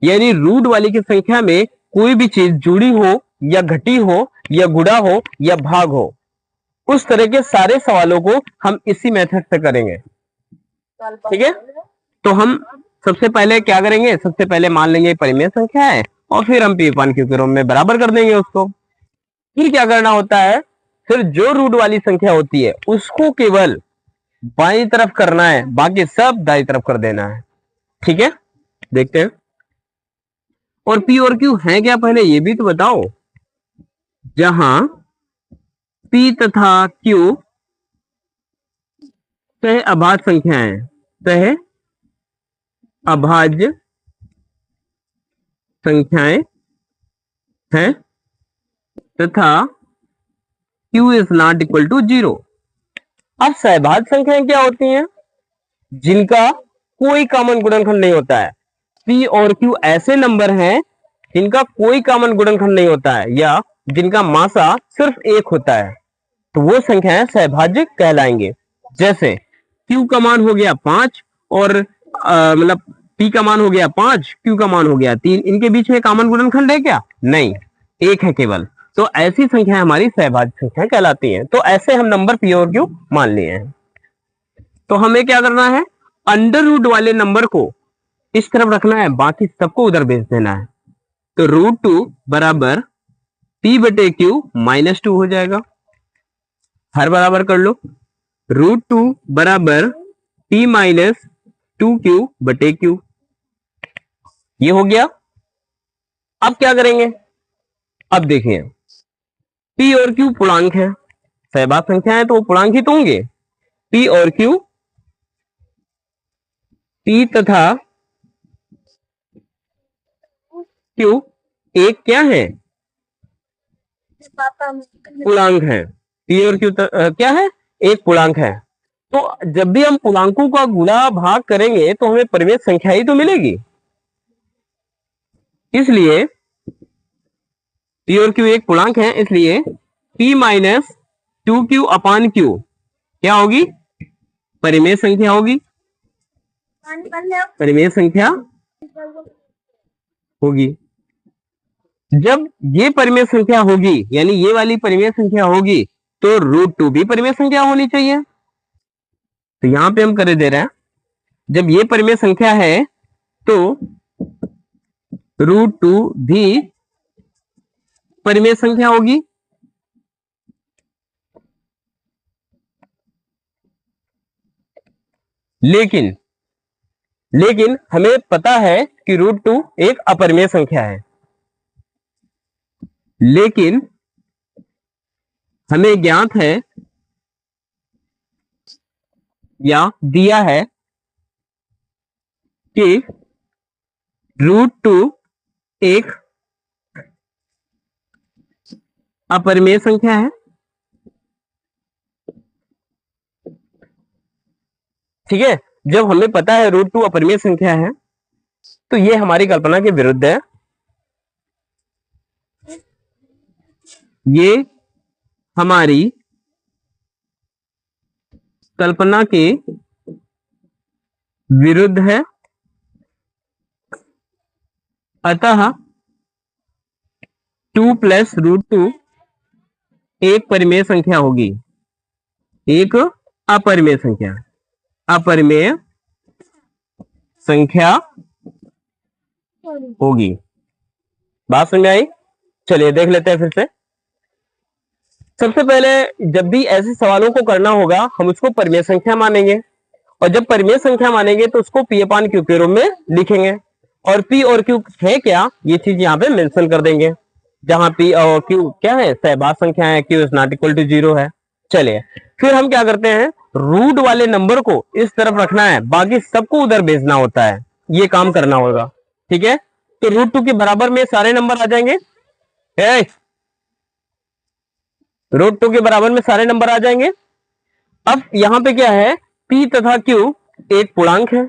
यानी रूट वाली की संख्या में कोई भी चीज जुड़ी हो या घटी हो या गुणा हो या भाग हो, उस तरह के सारे सवालों को हम इसी मेथड से करेंगे। ठीक है, तो हम सबसे पहले क्या करेंगे, सबसे पहले मान लेंगे परिमेय संख्या है और फिर हम p/q के रूप में बराबर कर देंगे उसको। फिर क्या करना होता है, फिर जो रूट वाली संख्या होती है उसको केवल बाईं तरफ करना है, बाकी सब दाईं तरफ कर देना है। ठीक है, देखते हैं। और p और q है क्या, पहले ये भी तो बताओ। जहां p तथा q सह अभाज्य संख्याएं, सह अभाज्य संख्याएं हैं तथा q is not equal to 0। अब सहभाज्य संख्याएं क्या होती हैं, जिनका कोई कॉमन गुणनखंड नहीं होता है। p और q ऐसे नंबर हैं जिनका कोई कॉमन गुणनखंड नहीं होता है या जिनका मासा सिर्फ 1 होता है, तो वो संख्याएं सहभाज्य कहलाएंगे। जैसे q का मान हो गया 5 और मतलब p का मान हो गया 5, q का मान हो गया 3, इनके बीच में कॉमन गुणनखंड है क्या, नहीं, 1 है केवल। तो ऐसी संख्या हमारी सहभाज्य संख्या कहलाती हैं। तो ऐसे हम नंबर p और q मान लिए हैं। तो हमें क्या करना है, अंडर रूट वाले नंबर को इस तरफ रखना है, बाकी सबको उधर भेज देना है। तो √2 बराबर p/q -2 हो जाएगा, हर बराबर कर लो। √2 बराबर p - 2q/q, ये हो गया। अब क्या करेंगे, अब देखिए p और q पूर्णांक है, सहभाज्य संख्या है तो वो पूर्णांक ही तो होंगे। p और q, p तथा क्यू एक क्या है, पूर्णांक है। पी और क्यू क्या है, एक पूर्णांक है। तो जब भी हम पूर्णांकों का गुणा भाग करेंगे तो हमें परिमेय संख्या ही तो मिलेगी। इसलिए पी और क्यू एक पूर्णांक है, इसलिए पी माइनस 2q अपान क्यू क्या होगी, परिमेय संख्या होगी। परिमेय संख्या होगी। जब ये परिमेय संख्या होगी, यानी ये वाली परिमेय संख्या होगी, तो √2 भी परिमेय संख्या होनी चाहिए। तो यहां पे हम कर दे रहे हैं, जब ये परिमेय संख्या है तो √2 भी परिमेय संख्या होगी। लेकिन हमें पता है कि √2 एक अपरिमेय संख्या है। लेकिन हमें ज्ञात है या दिया है कि √2 एक अपरिमेय संख्या है। ठीक है, जब हमें पता है √2 अपरिमेय संख्या है तो ये हमारी कल्पना के विरुद्ध है। ये हमारी कल्पना के विरुद्ध है, अतः 2 प्लस √2 एक परिमेय संख्या होगी, एक अपरिमेय संख्या, अपरिमेय संख्या होगी। बात समझ में आई? चलिए देख लेते हैं फिर से। सबसे पहले जब भी ऐसे सवालों को करना होगा हम उसको परिमेय संख्या मानेंगे, और जब परिमेय संख्या मानेंगे तो उसको पी अपान क्यू के रूप में लिखेंगे। और पी और क्यू है क्या, ये चीज यहाँ पे मेंशन कर देंगे। जहां पी और क्यू क्या है, सहबाद संख्या है, q is not equal to 0 है। चलिए फिर हम क्या करते हैं, रूट वाले नंबर को इस तरफ रखना है, बाकी सबको उधर भेजना होता है, ये काम करना होगा। ठीक है, तो √2 के बराबर में सारे नंबर आ जाएंगे। √2 के बराबर में सारे नंबर आ जाएंगे। अब यहां पे क्या है, P तथा Q एक पूर्णांक है।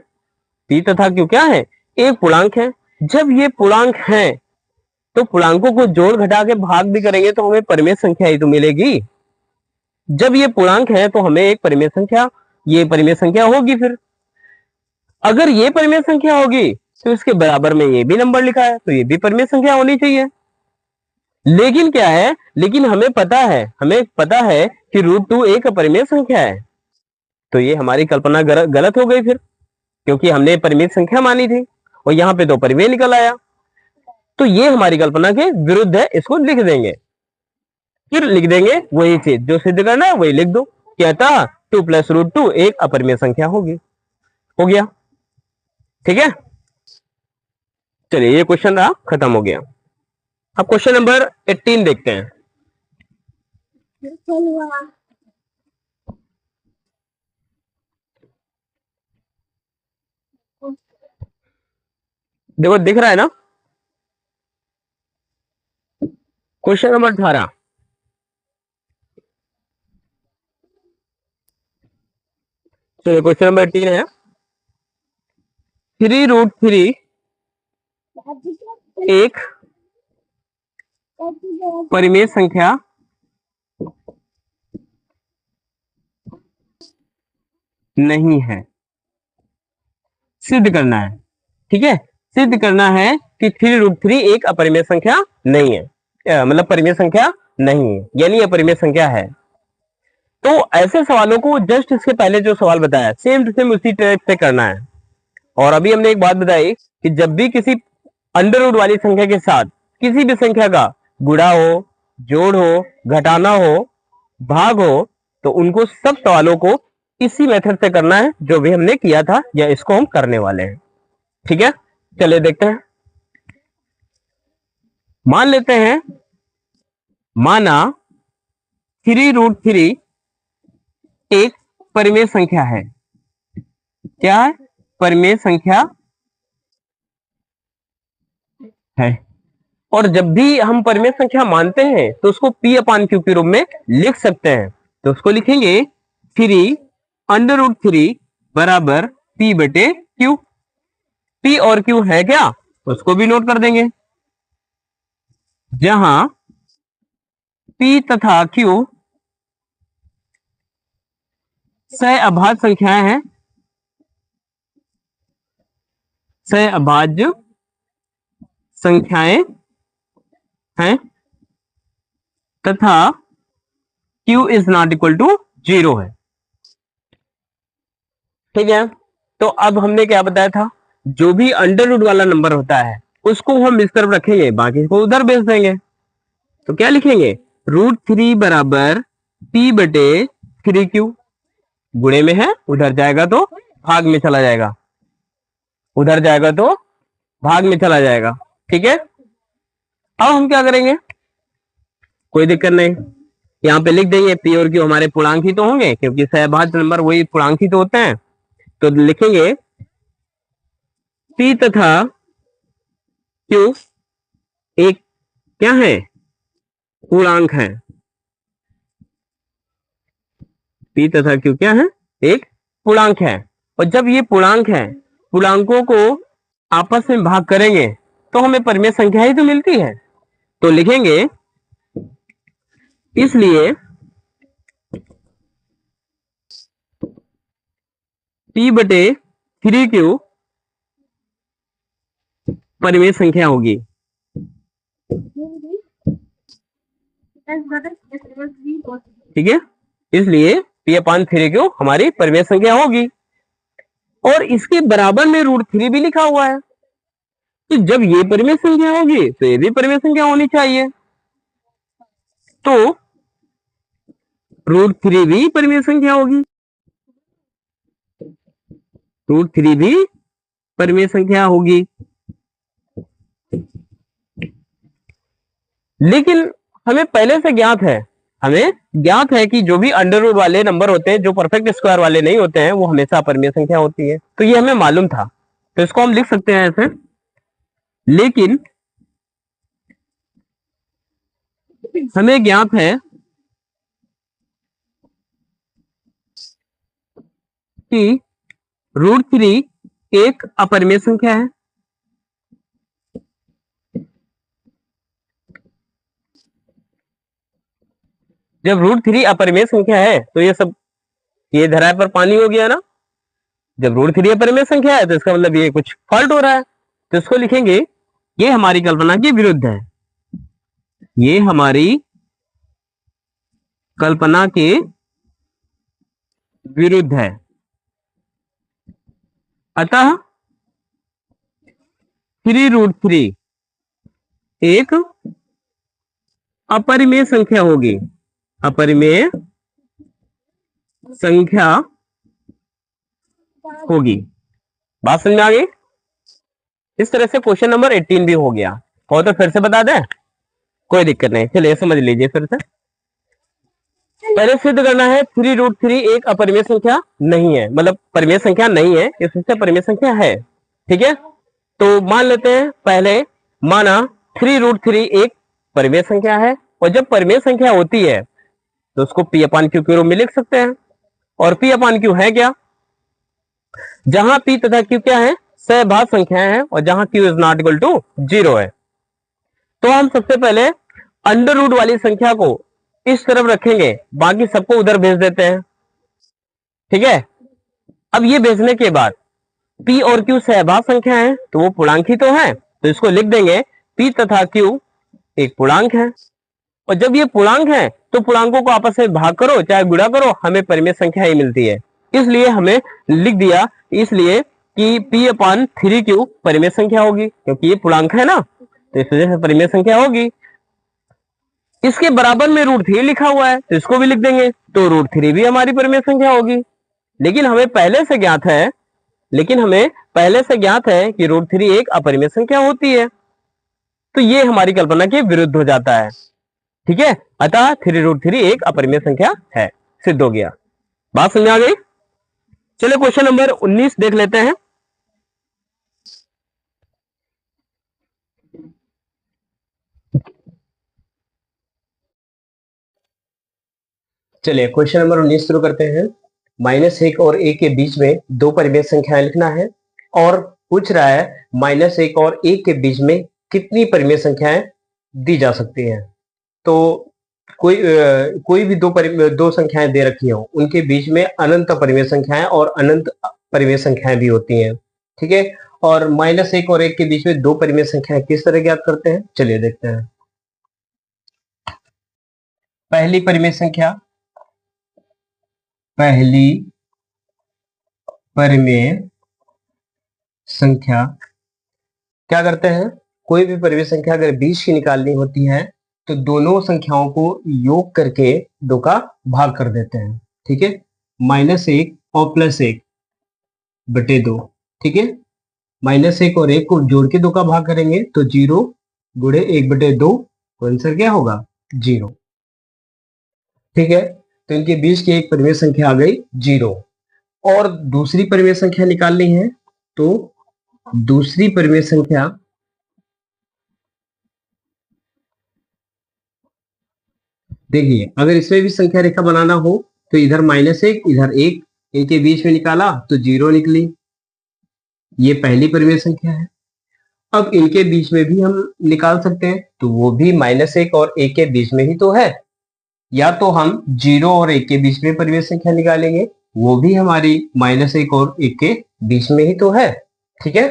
P तथा Q क्या है, एक पूर्णांक है। जब ये पूर्णांक है तो पूर्णांकों को जोड़ घटा के भाग भी करेंगे तो हमें परिमेय संख्या ही तो मिलेगी। जब ये पूर्णांक है तो हमें एक परिमेय संख्या, ये परिमेय संख्या होगी। फिर अगर ये परिमेय संख्या होगी तो इसके बराबर में ये भी नंबर लिखा है तो ये भी परिमेय संख्या होनी चाहिए। लेकिन क्या है, लेकिन हमें पता है कि √2 एक अपरिमेय संख्या है। तो ये हमारी कल्पना गलत हो गई फिर, क्योंकि हमने परिमेय संख्या मानी थी और यहाँ पे तो परिमेय निकल आया। तो ये हमारी कल्पना के विरुद्ध है, इसको लिख देंगे। फिर लिख देंगे वही चीज जो सिद्ध करना है वही लिख दो, कहता 2 प्लस √2 एक अपरिमेय संख्या होगी। हो गया, ठीक है। चलिए ये क्वेश्चन रहा, खत्म हो गया। अब क्वेश्चन नंबर 18 देखते हैं। देखो दिख रहा है ना, क्वेश्चन नंबर 18। चलिए क्वेश्चन नंबर 18 है, 3√3 एक परिमेय संख्या नहीं है, सिद्ध करना है। ठीक है, सिद्ध करना है कि 3√3 एक अपरिमेय संख्या नहीं है, मतलब परिमेय संख्या नहीं है, यानी अपरिमेय संख्या है। तो ऐसे सवालों को जस्ट इसके पहले जो सवाल बताया सेम टू सेम उसी टाइप से करना है। और अभी हमने एक बात बताई कि जब भी किसी अंडर रूट वाली संख्या के साथ किसी भी संख्या का गुणा हो, जोड़ हो, घटाना हो, भाग हो, तो उनको सब सवालों को इसी मेथड से करना है जो भी हमने किया था या इसको हम करने वाले हैं। ठीक है, चलिए देखते हैं। मान लेते हैं, माना 3√3 एक परिमेय संख्या है। क्या है, परिमेय संख्या है। और जब भी हम परिमेय संख्या मानते हैं तो उसको पी अपान क्यू के रूप में लिख सकते हैं। तो उसको लिखेंगे 3 बराबर पी बटे क्यू। पी और क्यू है क्या, उसको भी नोट कर देंगे। जहां पी तथा क्यू सहअभाज्य संख्याएं हैं, सहअभाज्य संख्याएं हैं, तथा q is not equal to 0 है। ठीक है, तो अब हमने क्या बताया था, जो भी अंडर रूट वाला नंबर होता है उसको हम इस तरफ रखेंगे, बाकी को उधर भेज देंगे। तो क्या लिखेंगे, √3 बराबर p बटे 3q। गुणे में है, उधर जाएगा तो भाग में चला जाएगा, उधर जाएगा तो भाग में चला जाएगा। ठीक है, अब हम क्या करेंगे, कोई दिक्कत नहीं, यहाँ पे लिख देंगे पी और क्यू हमारे पूर्णांक ही तो होंगे, क्योंकि सहभाज्य नंबर वही पूर्णांक ही तो होते हैं। तो लिखेंगे पी तथा क्यू एक क्या है, पूर्णांक है। पी तथा क्यू क्या है, एक पूर्णांक है। और जब ये पूर्णांक है, पूर्णांकों को आपस में भाग करेंगे तो हमें परिमेय संख्या ही तो मिलती है। तो लिखेंगे इसलिए p बटे 3q परिमेय संख्या होगी। ठीक है, इसलिए p अपान 3q हमारी परिमेय संख्या होगी। और इसके बराबर में √3 भी लिखा हुआ है, तो जब ये परिमेय संख्या होगी तो ये भी परिमेय संख्या होनी चाहिए। तो √3 भी परिमेय संख्या होगी, √3 भी परिमेय संख्या होगी। लेकिन हमें पहले से ज्ञात है, हमें ज्ञात है कि जो भी अंडर रूट वाले नंबर होते हैं, जो परफेक्ट स्क्वायर वाले नहीं होते हैं, वो हमेशा परिमेय संख्या होती है। तो ये हमें मालूम था, तो इसको हम लिख सकते हैं ऐसे। लेकिन हमें ज्ञात है कि √3 एक अपरिमेय संख्या है। जब √3 अपरिमेय संख्या है तो ये सब, ये धराए पर पानी हो गया ना। जब √3 अपरिमेय संख्या है तो इसका मतलब ये कुछ फॉल्ट हो रहा है। तो इसको लिखेंगे ये हमारी कल्पना के विरुद्ध है, ये हमारी कल्पना के विरुद्ध है। अतः 3√3 एक अपरिमेय संख्या होगी, अपरिमेय संख्या होगी। बात समझ में आ गई। इस तरह से क्वेश्चन नंबर 18 भी हो गया। हो तो फिर से बता दें, कोई दिक्कत नहीं, चलिए समझ लीजिए फिर से। पहले सिद्ध करना है 3√3 एक अपरिमेय संख्या नहीं है, मतलब परिमेय संख्या नहीं है, इससे परिमेय संख्या है। ठीक है, तो मान लेते हैं, पहले माना 3√3 एक परिमेय संख्या है, और जब परिमेय संख्या होती है तो उसको p अपान क्यू के रूप में लिख सकते हैं। और p अपान क्यू है क्या, जहां p तथा q क्या है, सहभाज्य संख्याएं हैं, और जहां q is not equal to 0 है। तो हम सबसे पहले अंडर रूट वाली संख्या को इस तरफ रखेंगे, बाकी सबको उधर भेज देते हैं। ठीक है, अब ये भेजने के बाद p और q सहभाज्य संख्या है, तो वो पूर्णांक ही तो है, तो इसको लिख देंगे p तथा q एक पूर्णांक है। और जब ये पूर्णांक है तो पूर्णांकों को आपस में भाग करो चाहे गुणा करो, हमें परिमेय संख्या ही मिलती है। इसलिए हमें लिख दिया, इसलिए कि p अपान 3q परिमेय संख्या होगी, क्योंकि ये पूर्णांक है ना, तो इस वजह से परिमेय संख्या होगी। इसके बराबर में √3 लिखा हुआ है, तो इसको भी लिख देंगे, तो √3 भी हमारी परिमेय संख्या होगी। लेकिन हमें पहले से ज्ञात है, कि √3 एक अपरिमेय संख्या होती है, तो ये हमारी कल्पना के विरुद्ध हो जाता है। ठीक है, अतः 3√3 एक अपरिमेय संख्या है, सिद्ध हो गया। बात समझ आ गई। चलिए क्वेश्चन नंबर 19 देख लेते हैं। चलिए क्वेश्चन नंबर 19 शुरू करते हैं। -1 और 1 के बीच में दो परिमेय संख्याएं लिखना है और पूछ रहा है -1 और 1 के बीच में कितनी परिमेय संख्याएं दी जा सकती हैं। तो कोई भी दो संख्याएं दे रखी हो, उनके बीच में अनंत परिमेय संख्याएं और अनंत परिमेय संख्याएं भी होती हैं। ठीक है, और -1 और 1 के बीच में दो परिमेय संख्याएं किस तरह ज्ञात करते हैं, चलिए देखते हैं। पहली परिमेय संख्या, पहली परिमेय संख्या क्या करते हैं, कोई भी परिमेय संख्या अगर 20 की निकालनी होती है तो दोनों संख्याओं को योग करके 2 का भाग कर देते हैं। ठीक है, -1 और +1 बटे 2। ठीक है, -1 और 1 को जोड़ के 2 का भाग करेंगे तो 0 गुणे 1 बटे 2, तो आंसर क्या होगा, 0। ठीक है, तो इनके बीच की एक परिमेय संख्या आ गई 0। और दूसरी परिमेय संख्या निकालनी है, तो दूसरी परिमेय संख्या देखिए, अगर इसमें भी संख्या रेखा बनाना हो तो इधर -1 इधर 1, इनके बीच में निकाला तो 0 निकली, ये पहली परिमेय संख्या है। अब इनके बीच में भी हम निकाल सकते हैं, तो वो भी -1 और 1 के बीच में ही तो है। या तो हम 0 और 1 के बीच में परिमेय संख्या निकालेंगे, वो भी हमारी -1 और 1 के बीच में ही तो है। ठीक है,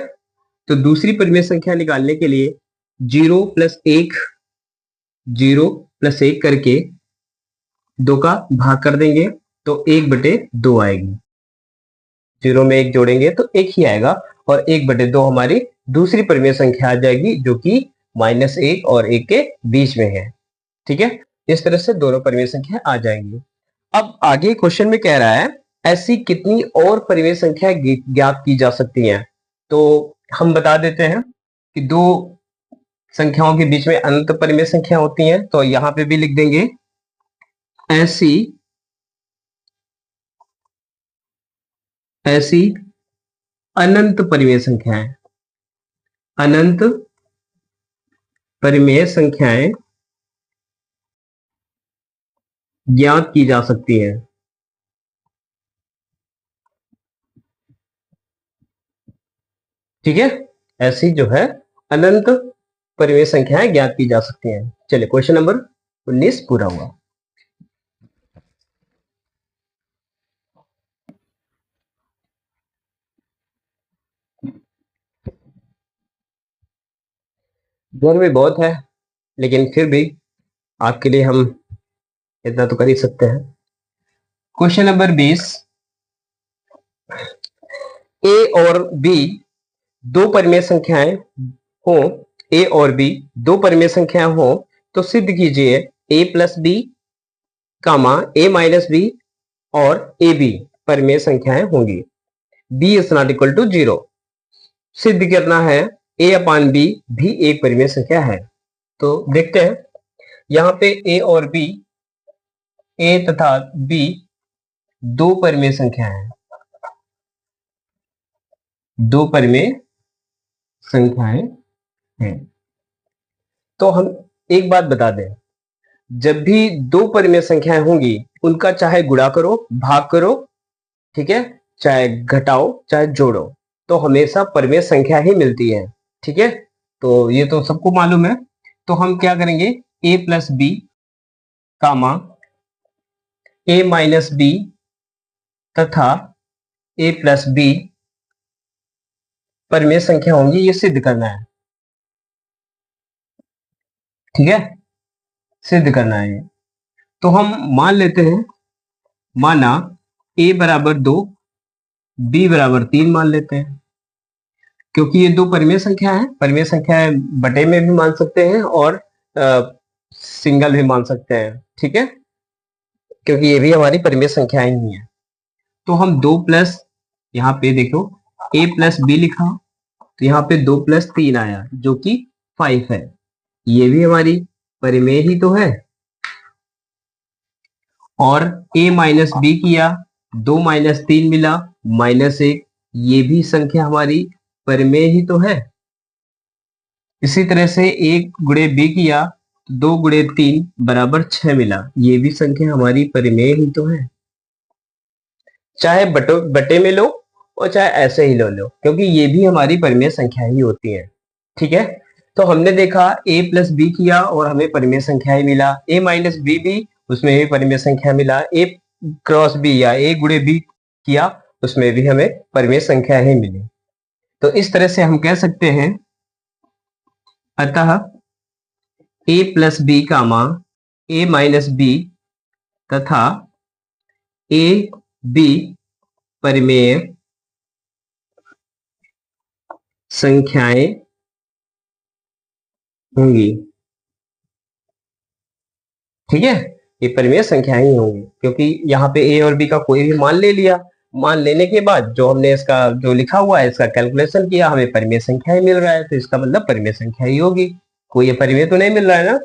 तो दूसरी परिमेय संख्या निकालने के लिए 0 + 1 0 + 1 करके 2 का भाग कर देंगे तो 1 बटे 2 आएगी। 0 में 1 जोड़ेंगे तो 1 ही आएगा और 1 बटे 2 हमारी दूसरी परिमेय संख्या आ जाएगी, जो कि -1 और 1 के बीच में है। ठीक है, इस तरह से दोनों परिमेय संख्या आ जाएंगी। अब आगे क्वेश्चन में कह रहा है ऐसी कितनी और परिमेय संख्या ज्ञात की जा सकती हैं। तो हम बता देते हैं कि दो संख्याओं के बीच में अनंत परिमेय संख्या होती हैं, तो यहां पे भी लिख देंगे ऐसी अनंत परिमेय संख्याएं, अनंत परिमेय संख्याएं ज्ञात की जा सकती हैं। ठीक है, ऐसी जो है अनंत परिमेय संख्याएं ज्ञात की जा सकती हैं। चलिए क्वेश्चन नंबर 19 पूरा हुआ। गर्मी बहुत है, लेकिन फिर भी आपके लिए हम इतना तो कर ही सकते हैं। क्वेश्चन नंबर 20, ए और बी दो परिमेय संख्याएं हो, ए और बी दो परिमेय संख्याएं हो तो सिद्ध कीजिए a + b, a - b और ab परिमेय संख्याएं होंगी। b is not equal to 0। सिद्ध करना है a/b भी एक परिमेय संख्या है। तो देखते हैं, यहां पे a और b, a तथा b दो परिमेय संख्या है, दो परिमेय संख्याएं हैं। तो हम एक बात बता दें, जब भी दो परिमेय संख्याएं होंगी उनका चाहे गुणा करो भाग करो, ठीक है, चाहे घटाओ चाहे जोड़ो, तो हमेशा परिमेय संख्या ही मिलती है। ठीक है, तो ये तो सबको मालूम है। तो हम क्या करेंगे, a + b, a - b तथा a + b परिमेय संख्या होंगी, ये सिद्ध करना है। ठीक है, सिद्ध करना है ये। तो हम मान लेते हैं, माना a = 2 b = 3 मान लेते हैं, क्योंकि ये दो परिमेय संख्या है। परिमेय संख्या बटे में भी मान सकते हैं और सिंगल भी मान सकते हैं। ठीक है, क्योंकि ये भी हमारी परिमेय संख्याएं ही है। तो हम 2 प्लस, यहाँ पे देखो a + b लिखा, तो यहाँ पे 2 + 3 आया जो कि 5 है, ये भी हमारी परिमेय ही तो है। और a - b किया, 2 - 3 मिला -1, ये भी संख्या हमारी परिमेय ही तो है। इसी तरह से a × b किया तो 2 × 3 बराबर 6 मिला। ये भी संख्या हमारी परिमेय ही तो है, चाहे बटे में लो और चाहे ऐसे ही लो, क्योंकि ये भी हमारी परिमेय संख्या ही होती है। ठीक है, तो हमने देखा a + b किया और हमें परिमेय संख्या ही मिला, a - b भी, उसमें भी परिमेय संख्या मिला, a × b या a × b किया, उसमें भी हमें परिमेय संख्या ही मिली। तो इस तरह से हम कह सकते हैं, अतः a + b, a - b तथा a b परिमेय संख्याएं होंगी। ठीक है, ये परिमेय संख्याएं ही होंगी, क्योंकि यहाँ पे a और b का कोई भी मान ले लिया, मान लेने के बाद जो हमने इसका जो लिखा हुआ है इसका कैलकुलेशन किया, हमें परिमेय संख्या ही मिल रहा है, तो इसका मतलब परिमेय संख्या ही होगी। कोई परिमेय तो नहीं मिल रहा है ना,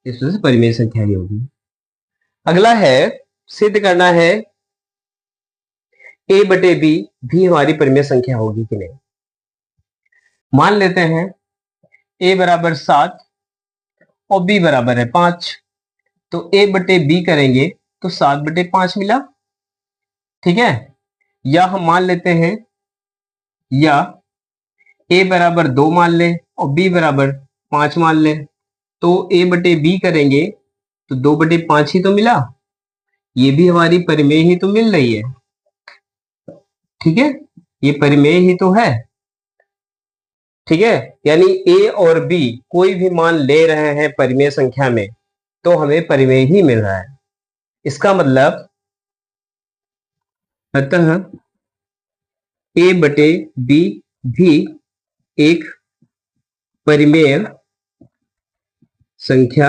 इस वजह से परिमेय संख्या ही होगी। अगला है, सिद्ध करना है a बटे b भी हमारी परिमेय संख्या होगी कि नहीं। मान लेते हैं a बराबर 7 और b बराबर है 5, तो a बटे b करेंगे तो 7/5 मिला। ठीक है, या हम मान लेते हैं, या a बराबर 2 मान लें और b बराबर 5 मान लें, तो a बटे b करेंगे तो 2/5 ही तो मिला, ये भी हमारी परिमेय ही तो मिल रही है। ठीक है, ये परिमेय ही तो है। ठीक है, यानी a और b कोई भी मान ले रहे हैं परिमेय संख्या में तो हमें परिमेय ही मिल रहा है। इसका मतलब अतः a बटे b भी एक परिमेय संख्या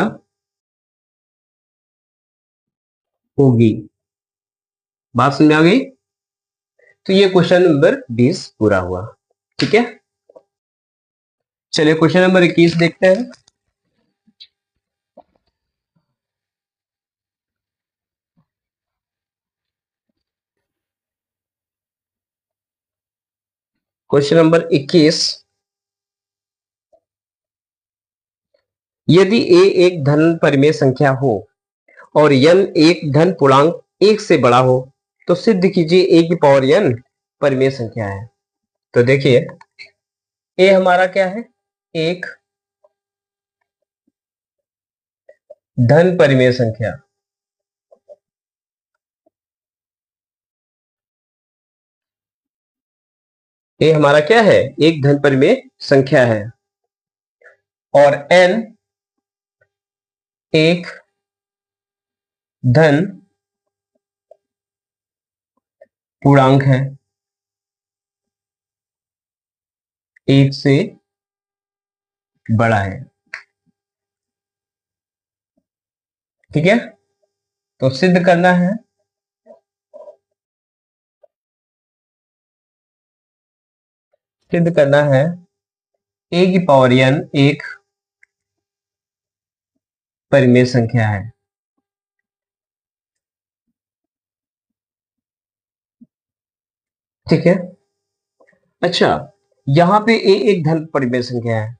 होगी। बात समझ आ गई? तो ये क्वेश्चन नंबर 20 पूरा हुआ। ठीक है, चलिए क्वेश्चन नंबर 21 देखते हैं। क्वेश्चन नंबर 21, यदि a एक धन परिमेय संख्या हो और n एक धन पूर्णांक 1 से बड़ा हो तो सिद्ध कीजिए a की पावर n परिमेय संख्या है। तो देखिए, a हमारा क्या है, एक धन परिमेय संख्या। a हमारा क्या है, एक धन परिमेय संख्या है, और n एक धन पूर्णांक है, 1 से बड़ा है। ठीक है, तो सिद्ध करना है, a की पावर n एक परिमेय संख्या है। ठीक है, अच्छा, यहाँ पे a एक धन परिमेय संख्या है,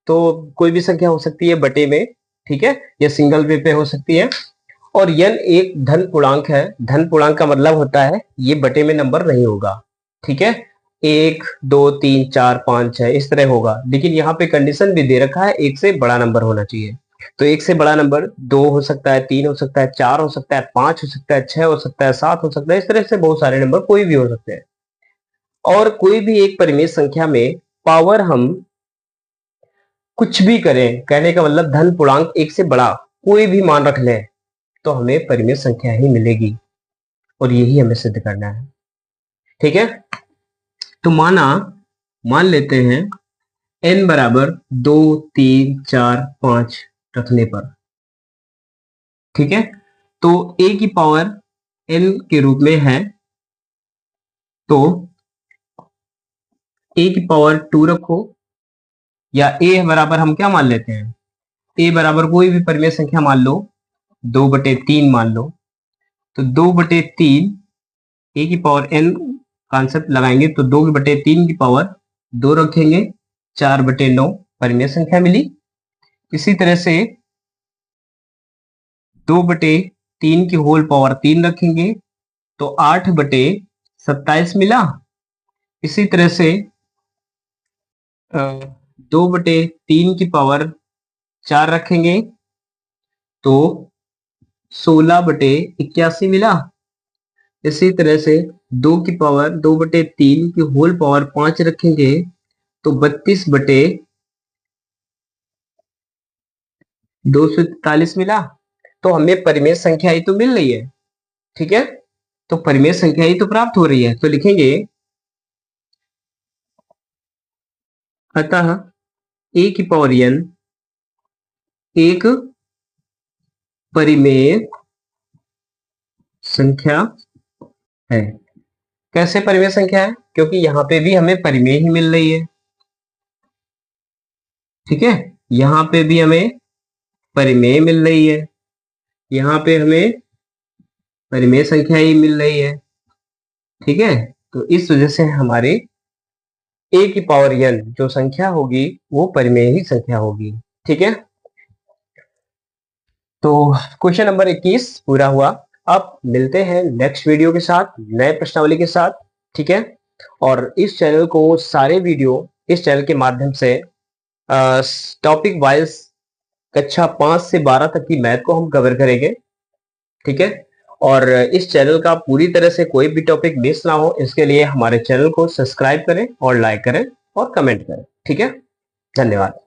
तो कोई भी संख्या हो सकती है बटे में, ठीक है, या सिंगल वे पे हो सकती है, और n एक धन पूर्णांक है। धन पूर्णांक का मतलब होता है ये बटे में नंबर नहीं होगा। ठीक है, 1 2 3 4 5 6 इस तरह होगा, लेकिन यहाँ पे कंडीशन भी दे रखा है एक से बड़ा नंबर होना चाहिए। तो एक से बड़ा नंबर 2 हो सकता है, 3 हो सकता है, 4 हो सकता है, 5 हो सकता है, 6 हो सकता है, 7 हो सकता है, इस तरह से बहुत सारे नंबर कोई भी हो सकते हैं। और कोई भी एक परिमेय संख्या में पावर हम कुछ भी करें, कहने का मतलब धन पूर्णांक 1 से बड़ा कोई भी मान रख लें तो हमें परिमेय संख्या ही मिलेगी, और यही हमें सिद्ध करना है। ठीक है, तो मान लेते हैं n बराबर 2 3 4 5 रखने पर। ठीक है, तो a की पावर n के रूप में है, तो a की पावर 2 रखो, या a बराबर हम क्या मान लेते हैं, a बराबर कोई भी परिमेय संख्या मान लो, 2/3 मान लो, तो 2/3 a की पावर n कॉन्सेप्ट लगाएंगे तो 2/3 की पावर 2 रखेंगे, 4/9 परिमेय संख्या मिली। इसी तरह से 2/3 की होल पावर 3 रखेंगे तो 8/27 मिला। इसी तरह से 2/3 की पावर 4 रखेंगे तो 16/81 मिला। इसी तरह से 2/3 की होल पावर 5 रखेंगे तो 32/243 मिला। तो हमें परिमेय संख्या ही तो मिल रही है, ठीक है, तो परिमेय संख्या ही तो प्राप्त हो रही है। तो लिखेंगे अतः a की पावर n एक परिमेय संख्या है। कैसे परिमेय संख्या है? क्योंकि यहाँ पे भी हमें परिमेय ही मिल रही है, ठीक है, यहाँ पे भी हमें परिमेय मिल रही है, यहाँ पे हमें परिमेय संख्या ही मिल रही है, ठीक है। तो इस वजह से हमारे a की पावर n जो संख्या होगी वो परिमेय ही संख्या होगी, ठीक है। तो क्वेश्चन नंबर 21 पूरा हुआ। अब मिलते हैं नेक्स्ट वीडियो के साथ, नए प्रश्नावली के साथ, ठीक है। और इस चैनल को सारे वीडियो इस चैनल के माध्यम से टॉपिक वाइज कक्षा 5 से 12 तक की मैथ को हम कवर करेंगे, ठीक है। और इस चैनल का पूरी तरह से कोई भी टॉपिक मिस ना हो, इसके लिए हमारे चैनल को सब्सक्राइब करें और लाइक करें और कमेंट करें, ठीक है। धन्यवाद।